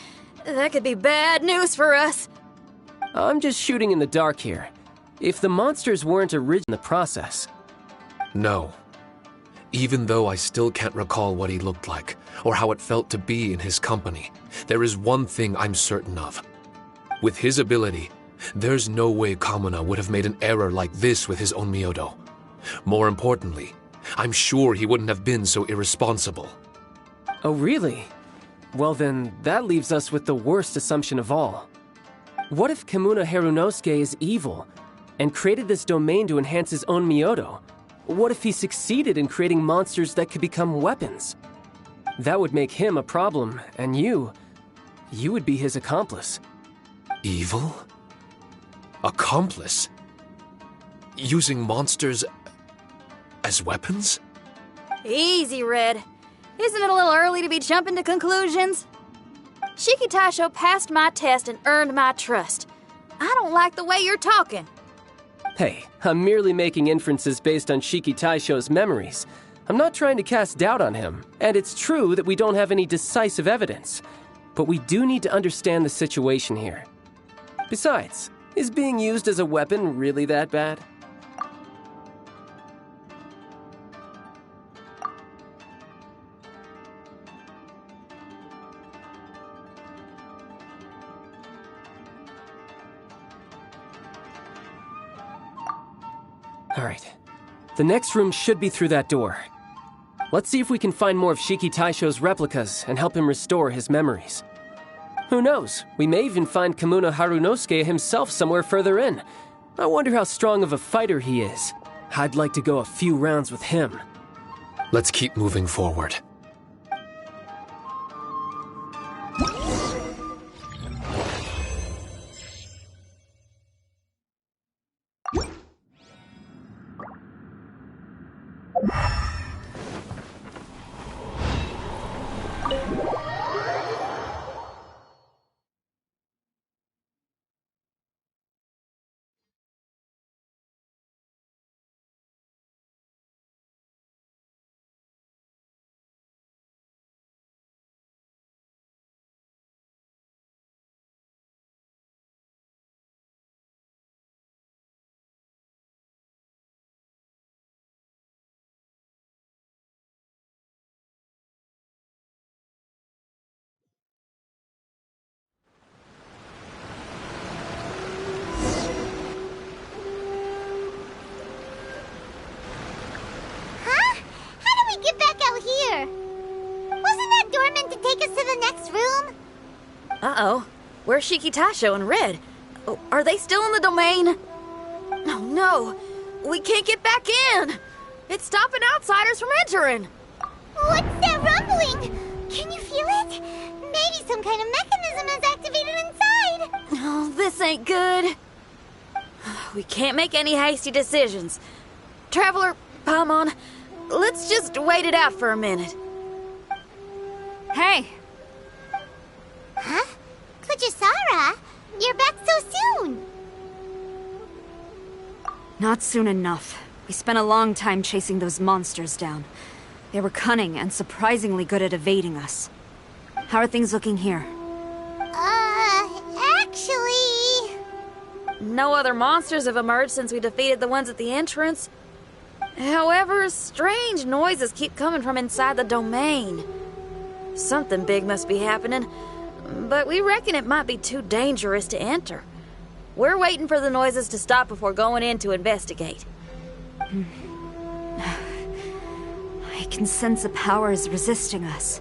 That could be bad news for us. I'm just shooting in the dark here. If the monsters weren't original in the process. No. Even though I still can't recall what he looked like, or how it felt to be in his company, there is one thing I'm certain of. With his ability, there's no way Kamuna would have made an error like this with his Onmyodo. More importantly, I'm sure he wouldn't have been so irresponsible. Oh, really? Well then, that leaves us with the worst assumption of all. What if Kamuna Harunosuke is evil, and created this domain to enhance his own Myoto? What if he succeeded in creating monsters that could become weapons? That would make him a problem, and you would be his accomplice. Evil? Accomplice? Using monsters as weapons? Easy, Red. Isn't it a little early to be jumping to conclusions? Shiki Taisho passed my test and earned my trust. I don't like the way you're talking. Hey, I'm merely making inferences based on Shiki Taisho's memories. I'm not trying to cast doubt on him, and it's true that we don't have any decisive evidence. But we do need to understand the situation here. Besides, is being used as a weapon really that bad? Alright. The next room should be through that door. Let's see if we can find more of Shiki Taisho's replicas and help him restore his memories. Who knows? We may even find Kamuna Harunosuke himself somewhere further in. I wonder how strong of a fighter he is. I'd like to go a few rounds with him. Let's keep moving forward. here? Wasn't that door meant to take us to the next room? Uh-oh. Where's Shiki Taisho and Red? Oh, are they still in the domain? Oh, no. We can't get back in. It's stopping outsiders from entering. What's that rumbling? Can you feel it? Maybe some kind of mechanism is activated inside. Oh, this ain't good. We can't make any hasty decisions. Traveler, Paimon, let's just wait it out for a minute. Hey! Huh? Kujisara, you're back so soon. Not soon enough. We spent a long time chasing those monsters down. They were cunning and surprisingly good at evading us. How are things looking here? Actually... No other monsters have emerged since we defeated the ones at the entrance. However, strange noises keep coming from inside the domain. Something big must be happening, but we reckon it might be too dangerous to enter. We're waiting for the noises to stop before going in to investigate. I can sense a power is resisting us.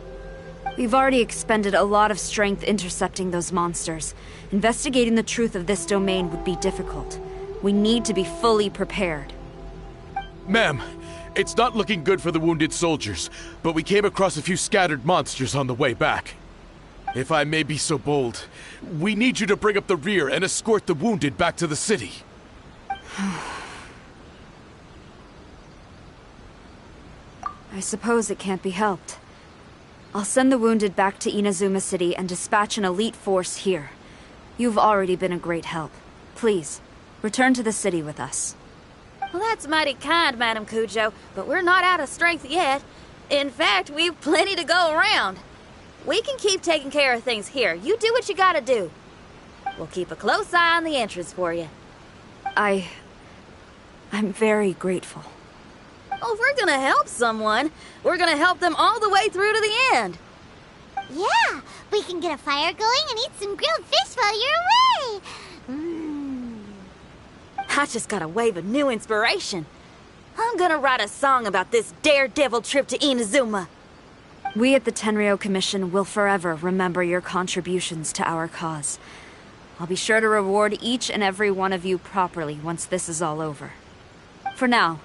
We've already expended a lot of strength intercepting those monsters. Investigating the truth of this domain would be difficult. We need to be fully prepared. Ma'am, it's not looking good for the wounded soldiers, but we came across a few scattered monsters on the way back. If I may be so bold, we need you to bring up the rear and escort the wounded back to the city. I suppose it can't be helped. I'll send the wounded back to Inazuma City and dispatch an elite force here. You've already been a great help. Please, return to the city with us. Well, that's mighty kind, Madam Kujo, but we're not out of strength yet. In fact, we've plenty to go around. We can keep taking care of things here. You do what you gotta do. We'll keep a close eye on the entrance for you. I'm very grateful. Oh, if we're gonna help someone, we're gonna help them all the way through to the end. Yeah, we can get a fire going and eat some grilled fish while you're away. I just got a wave of new inspiration. I'm gonna write a song about this daredevil trip to Inazuma. We at the Tenryou Commission will forever remember your contributions to our cause. I'll be sure to reward each and every one of you properly once this is all over. For now,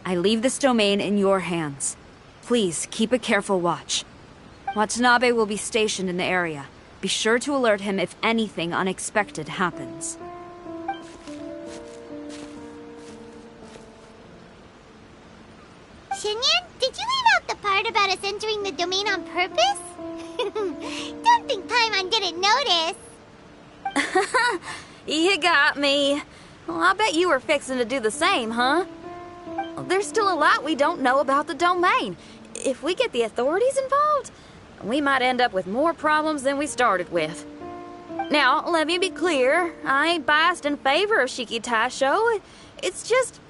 I leave this domain in your hands. Please, keep a careful watch. Watanabe will be stationed in the area. Be sure to alert him if anything unexpected happens. Shinyan, did you leave out the part about us entering the domain on purpose? Don't think Paimon didn't notice. You got me. Well, I bet you were fixing to do the same, huh? There's still a lot we don't know about the domain. If we get the authorities involved, we might end up with more problems than we started with. Now, let me be clear. I ain't biased in favor of Shiki Taisho. It's just,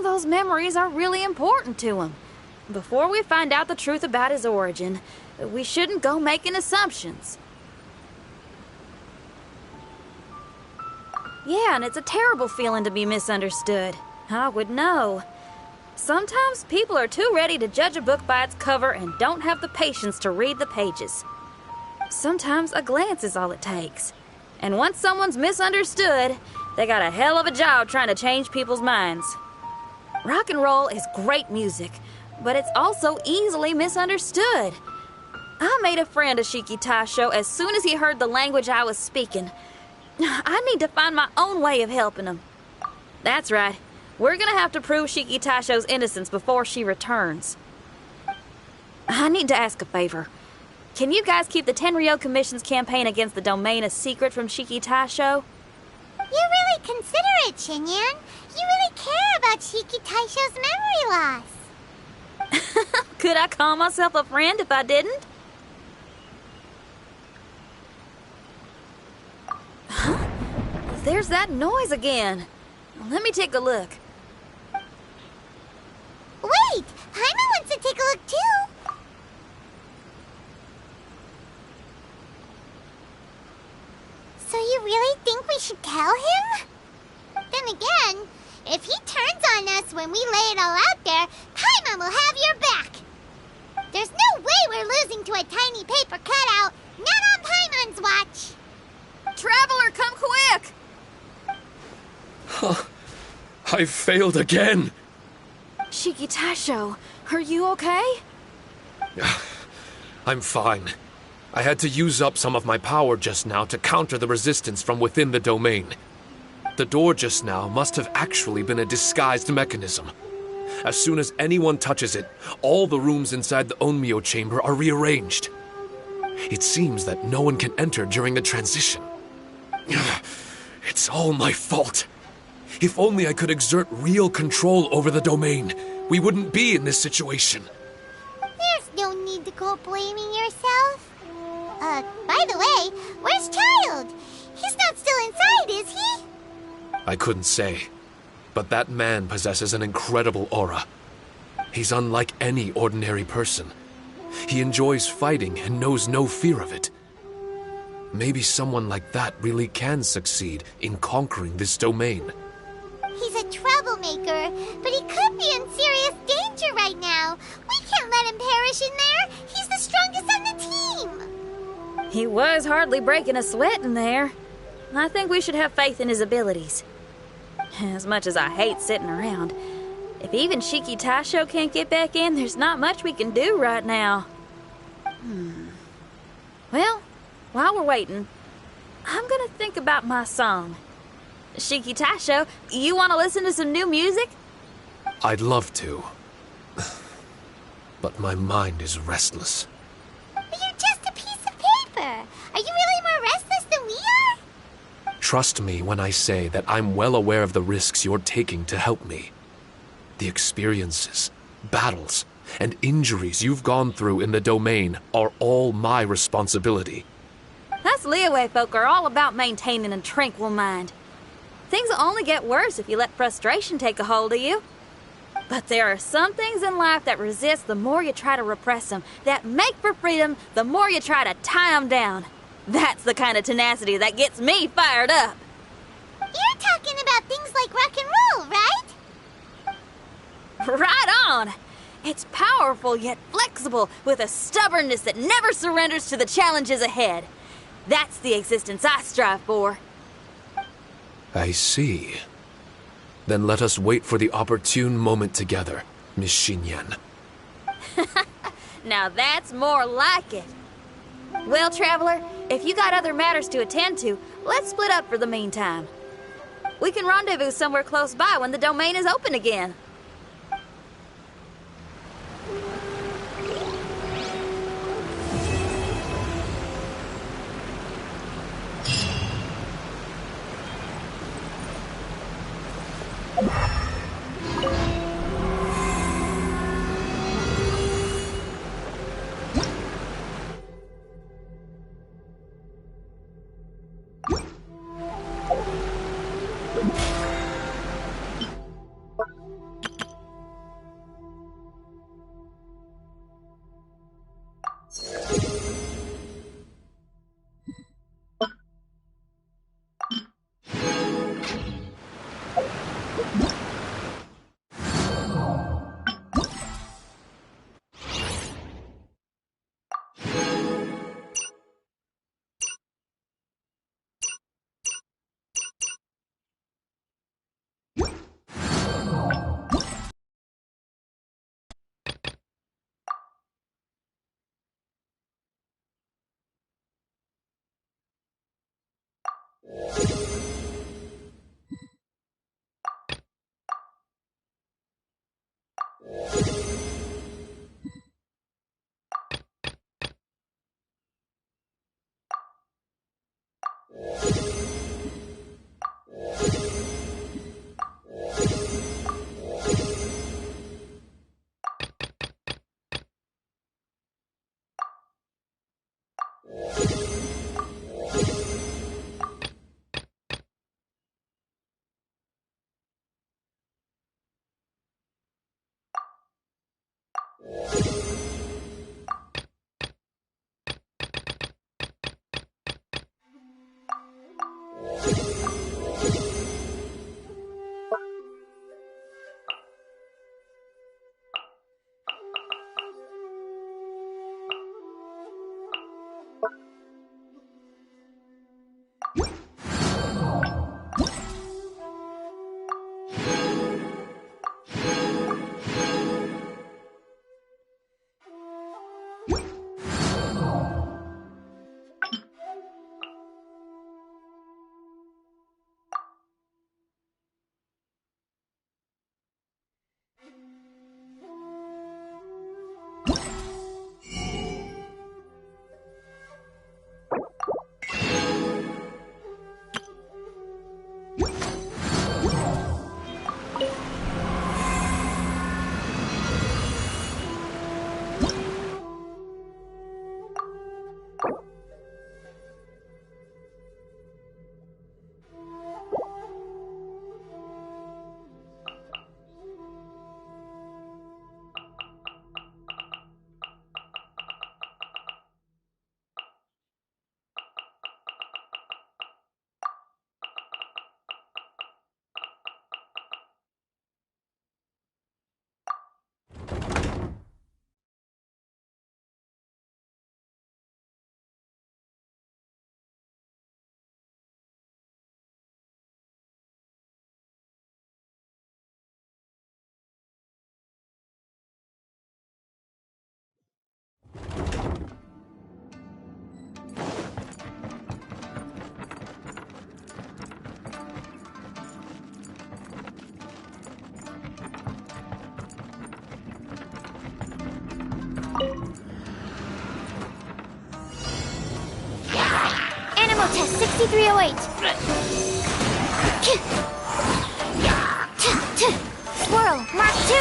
those memories are really important to him. Before we find out the truth about his origin, we shouldn't go making assumptions. Yeah, and it's a terrible feeling to be misunderstood. I would know. Sometimes people are too ready to judge a book by its cover and don't have the patience to read the pages. Sometimes a glance is all it takes. And once someone's misunderstood, they got a hell of a job trying to change people's minds. Rock and roll is great music, but it's also easily misunderstood. I made a friend of Shiki Taisho as soon as he heard the language I was speaking. I need to find my own way of helping him. That's right. We're gonna have to prove Shiki Taisho's innocence before she returns. I need to ask a favor. Can you guys keep the Tenryou Commission's campaign against the domain a secret from Shiki Taisho? You're really considerate, Shinyan. You really care about Shiki Taisho's memory loss. Could I call myself a friend if I didn't? Huh? There's that noise again. Let me take a look. Wait! Paimon wants to take a look too! So you really think we should tell him? Then again, if he turns on us when we lay it all out there, Paimon will have your back! There's no way we're losing to a tiny paper cutout. Not on Paimon's watch. Traveler, come quick! I failed again! Shiki Taisho, are you okay? I'm fine. I had to use up some of my power just now to counter the resistance from within the domain. The door just now must have actually been a disguised mechanism. As soon as anyone touches it, all the rooms inside the Onmyo chamber are rearranged. It seems that no one can enter during the transition. It's all my fault. If only I could exert real control over the domain, we wouldn't be in this situation. There's no need to go blaming yourself. By the way, where's Child? He's not still inside, is he? I couldn't say, but that man possesses an incredible aura. He's unlike any ordinary person. He enjoys fighting and knows no fear of it. Maybe someone like that really can succeed in conquering this domain. He's a troublemaker, but he could be in serious danger right now. We can't let him perish in there. He's the strongest on the team. He was hardly breaking a sweat in there. I think we should have faith in his abilities. As much as I hate sitting around, if even Shiki Taisho can't get back in, there's not much we can do right now. Well, while we're waiting, I'm gonna think about my song. Shiki Taisho, you want to listen to some new music? I'd love to. But my mind is restless. But you're just a piece of paper. Are you really more restless than we are? Trust me when I say that I'm well aware of the risks you're taking to help me. The experiences, battles, and injuries you've gone through in the domain are all my responsibility. Us Liyue folk are all about maintaining a tranquil mind. Things will only get worse if you let frustration take a hold of you. But there are some things in life that resist the more you try to repress them, that make for freedom the more you try to tie them down. That's the kind of tenacity that gets me fired up. You're talking about things like rock and roll, right? Right on! It's powerful yet flexible, with a stubbornness that never surrenders to the challenges ahead. That's the existence I strive for. I see. Then let us wait for the opportune moment together, Miss Xinyan. Now that's more like it. Well, Traveler, if you got other matters to attend to, let's split up for the meantime. We can rendezvous somewhere close by when the domain is open again. 6308. Swirl, Mark 2.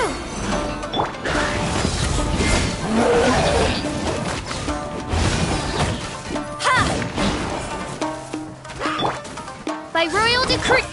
Ha! By royal decree.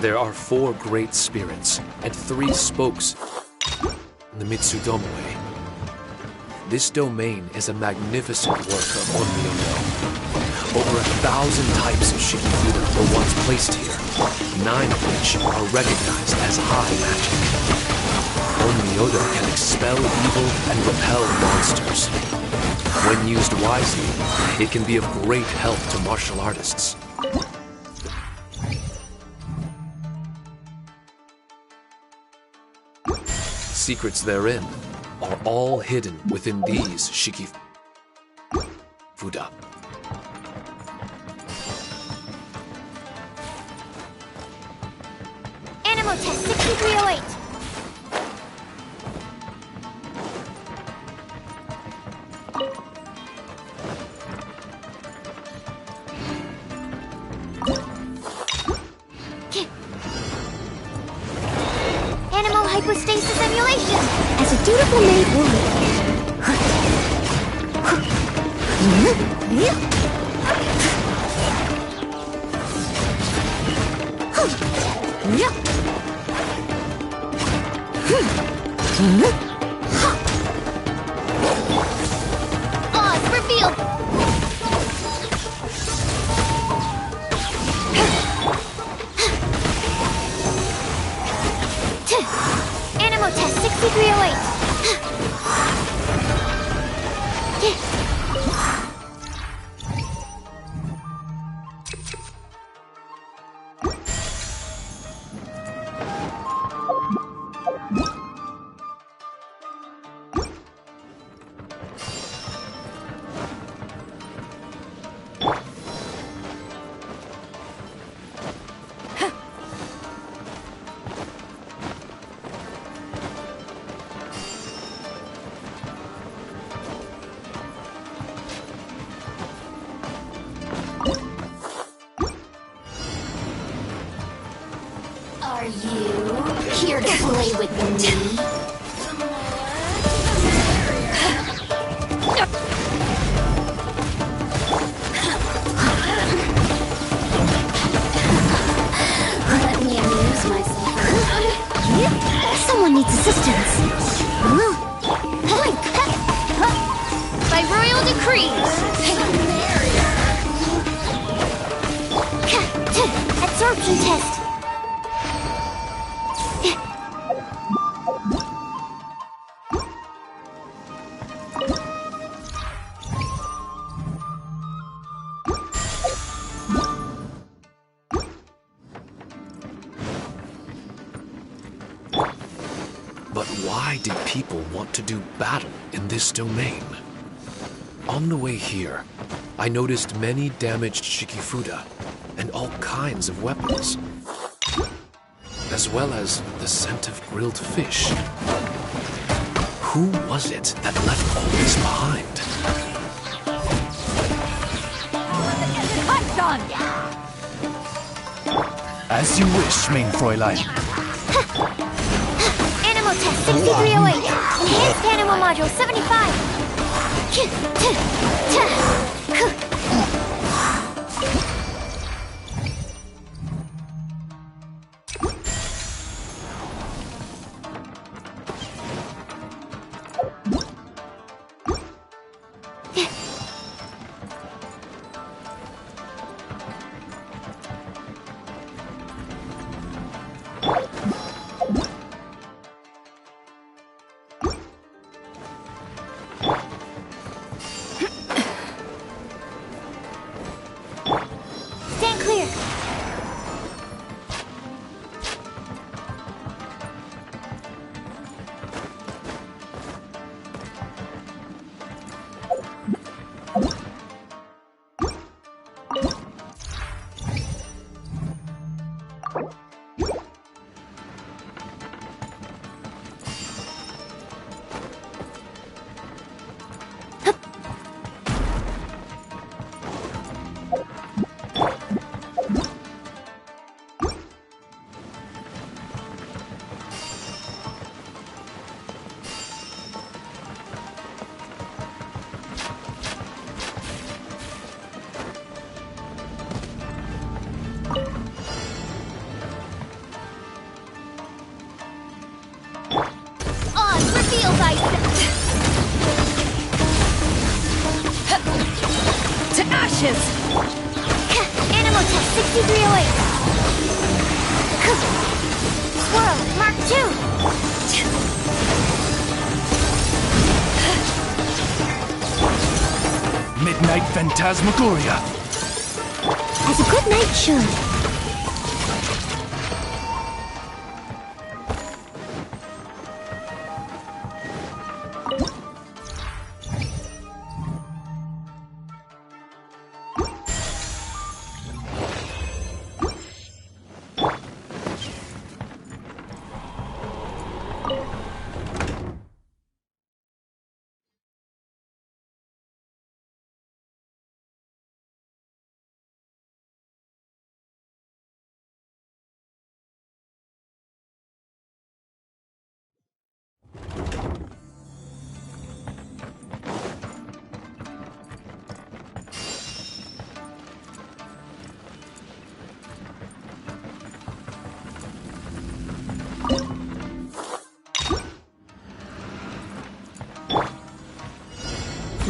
There are 4 great spirits and 3 spokes in the Mitsudome Way. This domain is a magnificent work of Onmyo. Over 1,000 types of Shikifuda were once placed here, 9 of which are recognized as high magic. Onmyodo can expel evil and repel monsters. When used wisely, it can be of great help to martial artists. Secrets therein are all hidden within these Shikifuda. Animal test 6308. Animal hypostasis emulation. As a dutiful maid woman. Oz revealed. Animal test 6308. Are you here to play with me? Let me amuse myself. Someone needs assistance. By royal decrees. Absorption test. But why did people want to do battle in this domain? On the way here, I noticed many damaged Shikifuda and all kinds of weapons, as well as the scent of grilled fish. Who was it that left all this behind? Hot done! As you wish, main Fräulein. Animal test 6308. Enhanced animal module 75. Beelbite! To ashes! Animal test 6308. Swirl, Mark 2. Midnight Phantasmagoria. As a good night should.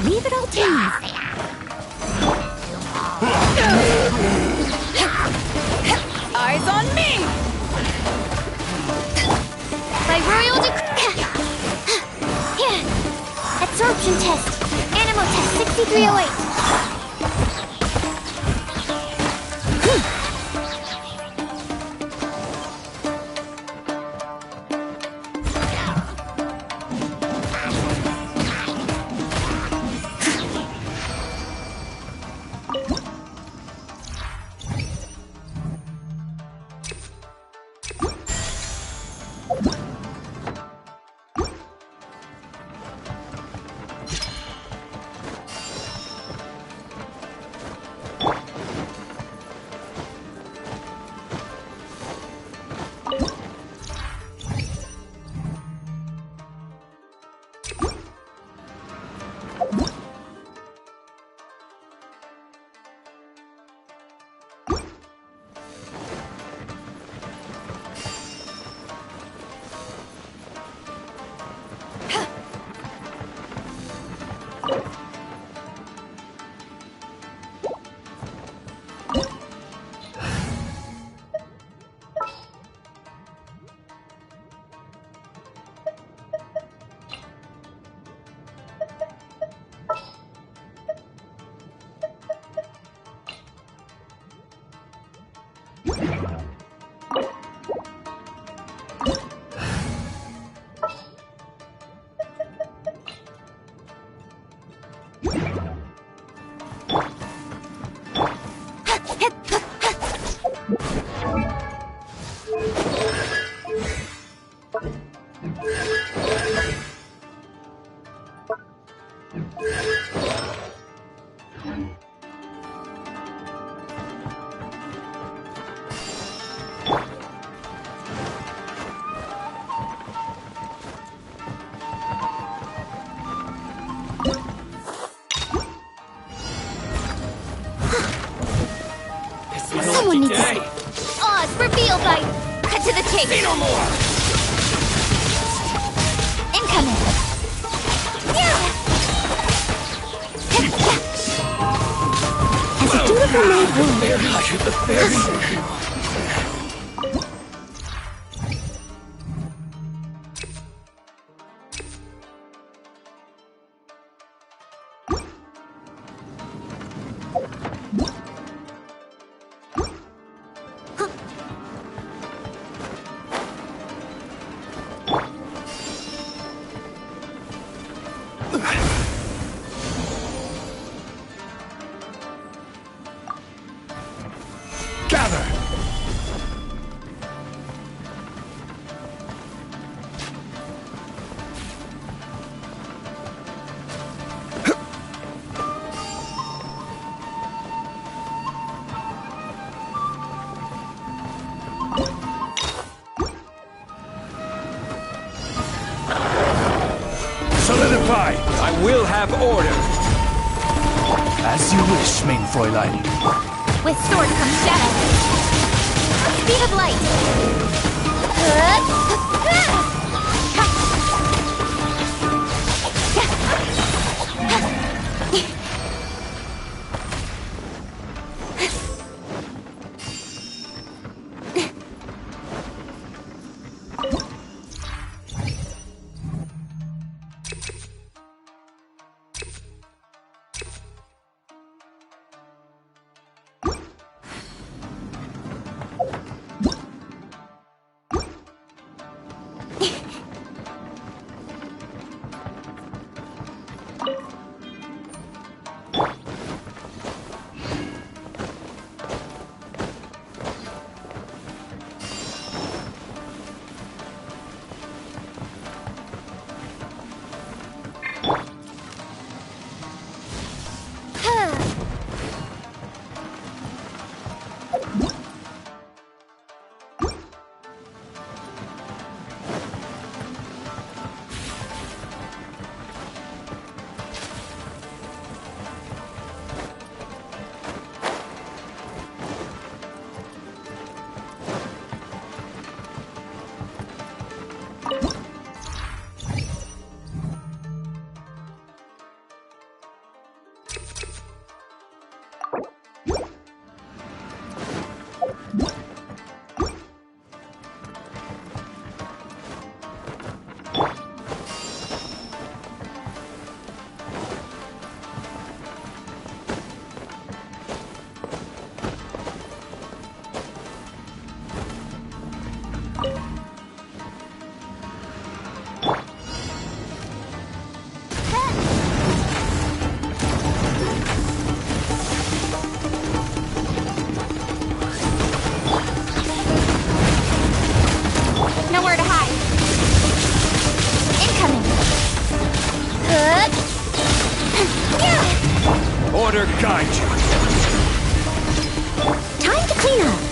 Leave it all to me. Eyes on me! By royal decree. Absorption test. Animal test 6308. Someone needs to... Oz for Beelbite! Cut to the chase! Say no more! Incoming! As a dutiful maid will. Solidify! I will have order! As you wish, main Fräulein. With sword comes shadow. Speed of light. better guide you. Time to clean up.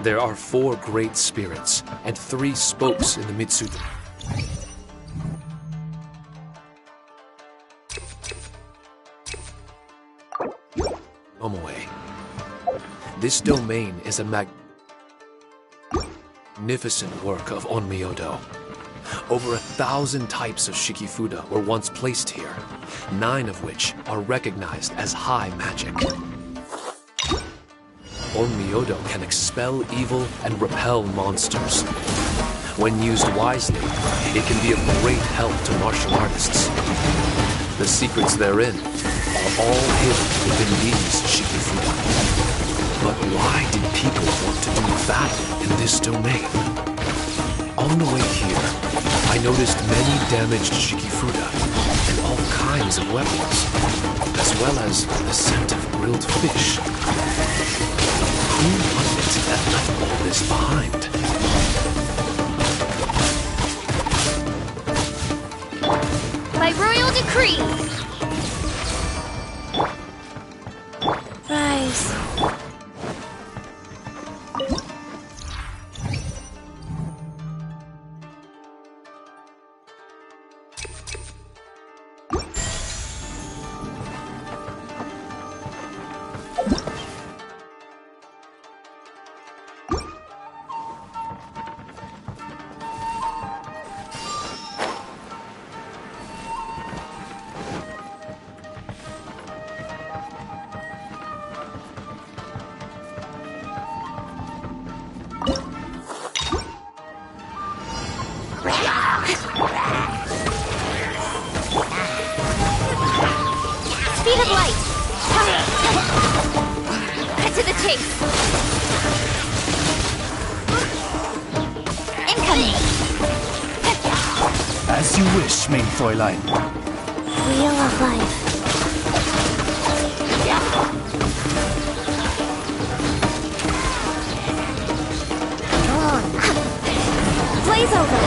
There are 4 great spirits and 3 spokes in the Mitsu. Omoe. This domain is a magnificent work of Onmyodo. Over 1,000 types of Shikifuda were once placed here, 9 of which are recognized as high magic. Onmyodo can expel evil and repel monsters. When used wisely, it can be of great help to martial artists. The secrets therein are all hidden within these Shikifuda. But why did people want to do battle in this domain? On the way here, I noticed many damaged Shikifuda and all kinds of weapons, as well as the scent of grilled fish. Who was it that left all this behind? By royal decree! Rise. Speed of light! Cut to the chase! Incoming! As you wish, main Fräulein. Wheel of life. Blaze over!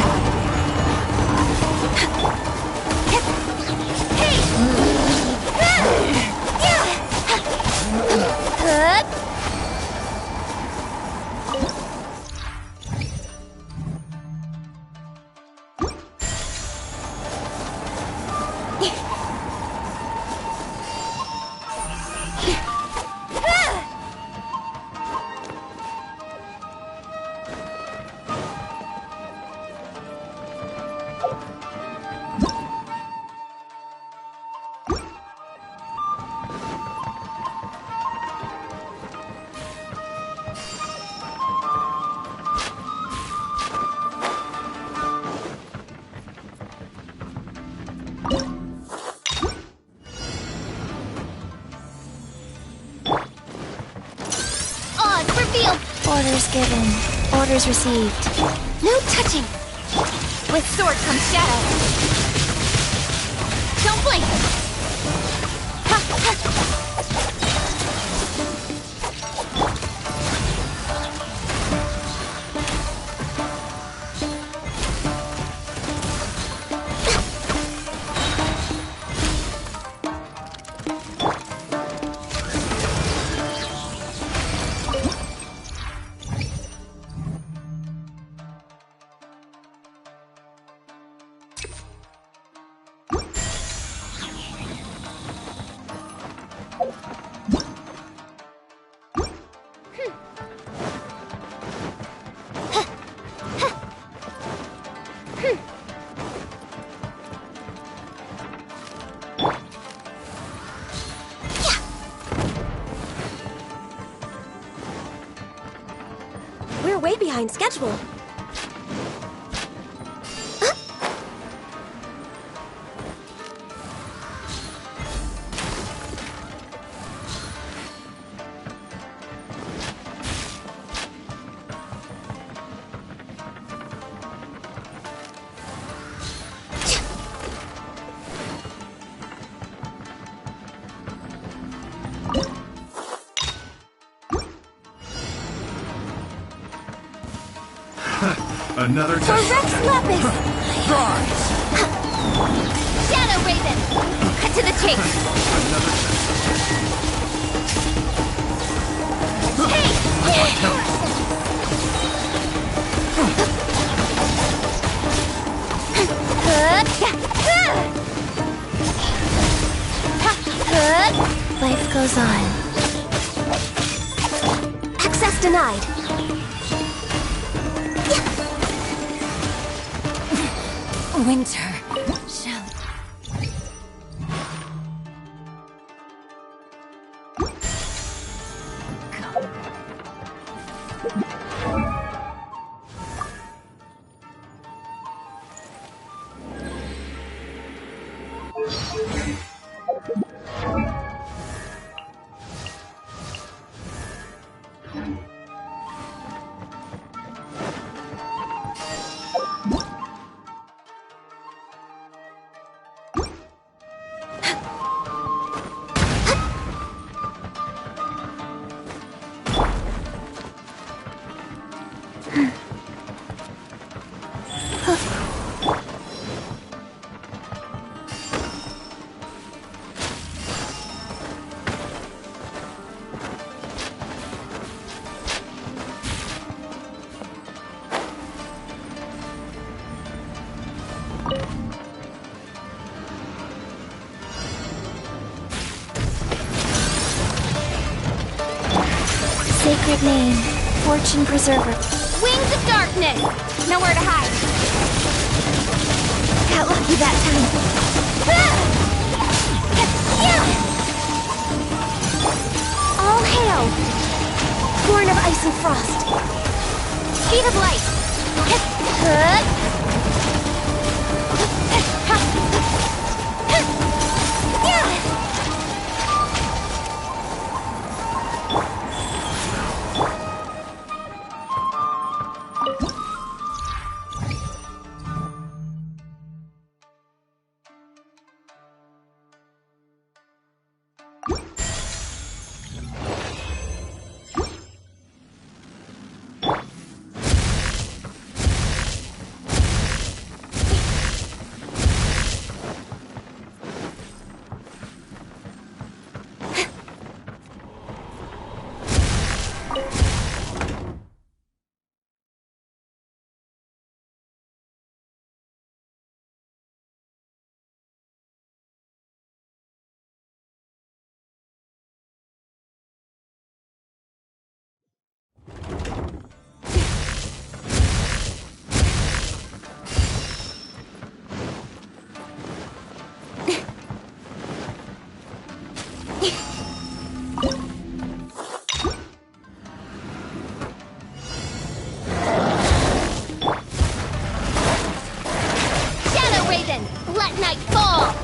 Orders given. Orders received. No touching! With sword comes shadow. Don't blink! Ha, ha. We're way behind schedule. Another For Rex Lapis! Rise! Shadow Raven! Cut to the chase! Hey! Life goes on. Access denied. Winter. Shall... Sacred name, Fortune Preserver. Wings of darkness! Nowhere to hide. Got lucky that time. All hail! Born of ice and frost. Speed of light!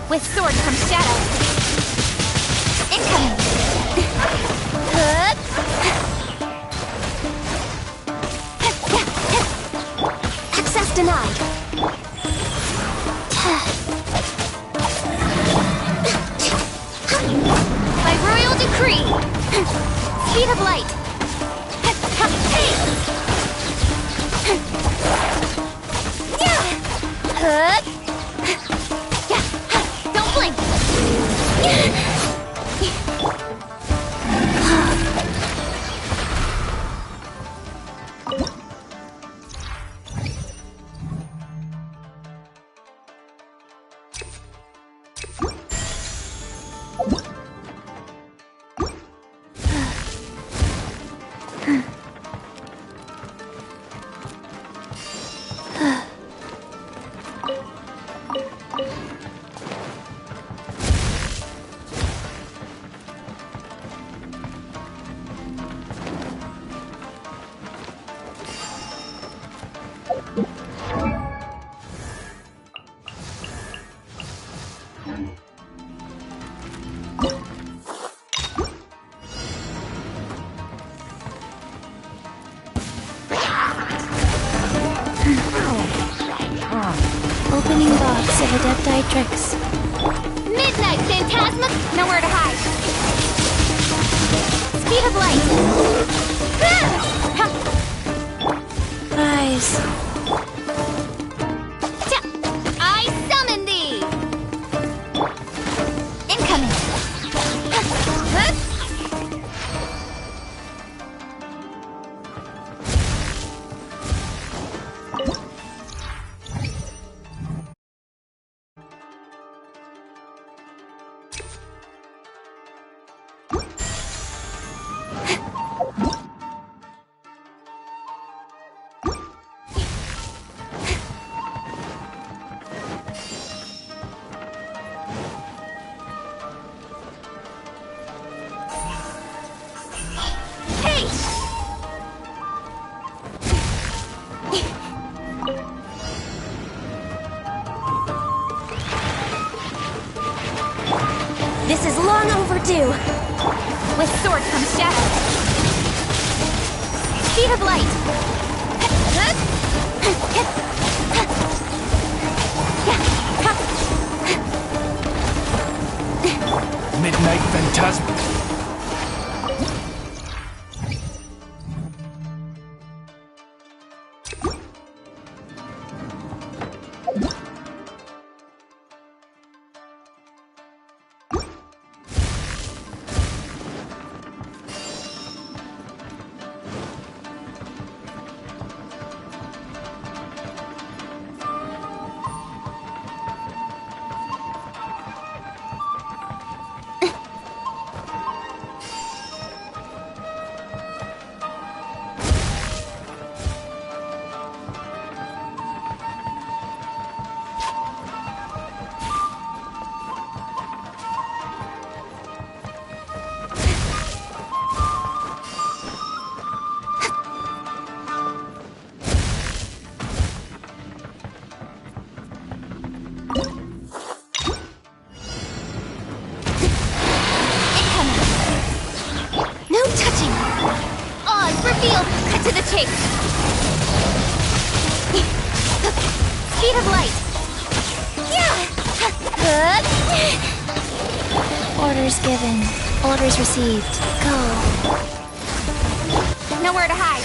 With sword from shadow. Incoming. Access denied. By royal decree. Speed of light. Don't blink. Opening box of Adepti tricks. Midnight Phantasma! Nowhere to hide. Speed of light. Rise. I summon thee! Incoming. do. With sword comes shadow. Speed of light. Midnight Phantasm. Revealed! Cut to the chase! Speed of light! Orders given. Orders received. Go. Nowhere to hide.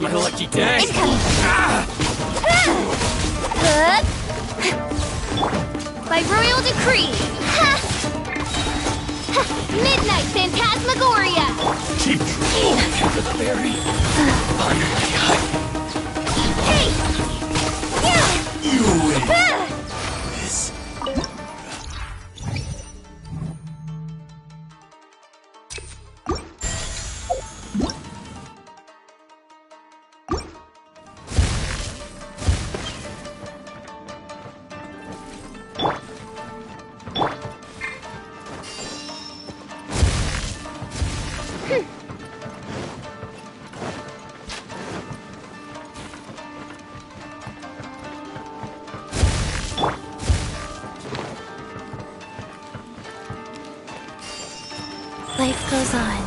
My lucky day! By royal decree! Midnight Phantasmagoria! Keep to the berry. Hey! You win. Life goes on.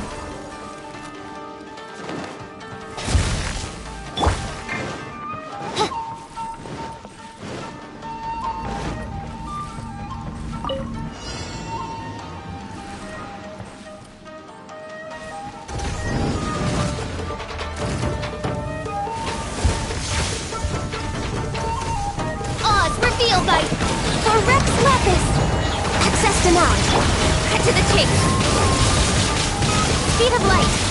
Odds revealed by Rex Lapis! Access denied. Cut to the chase. Speed of light.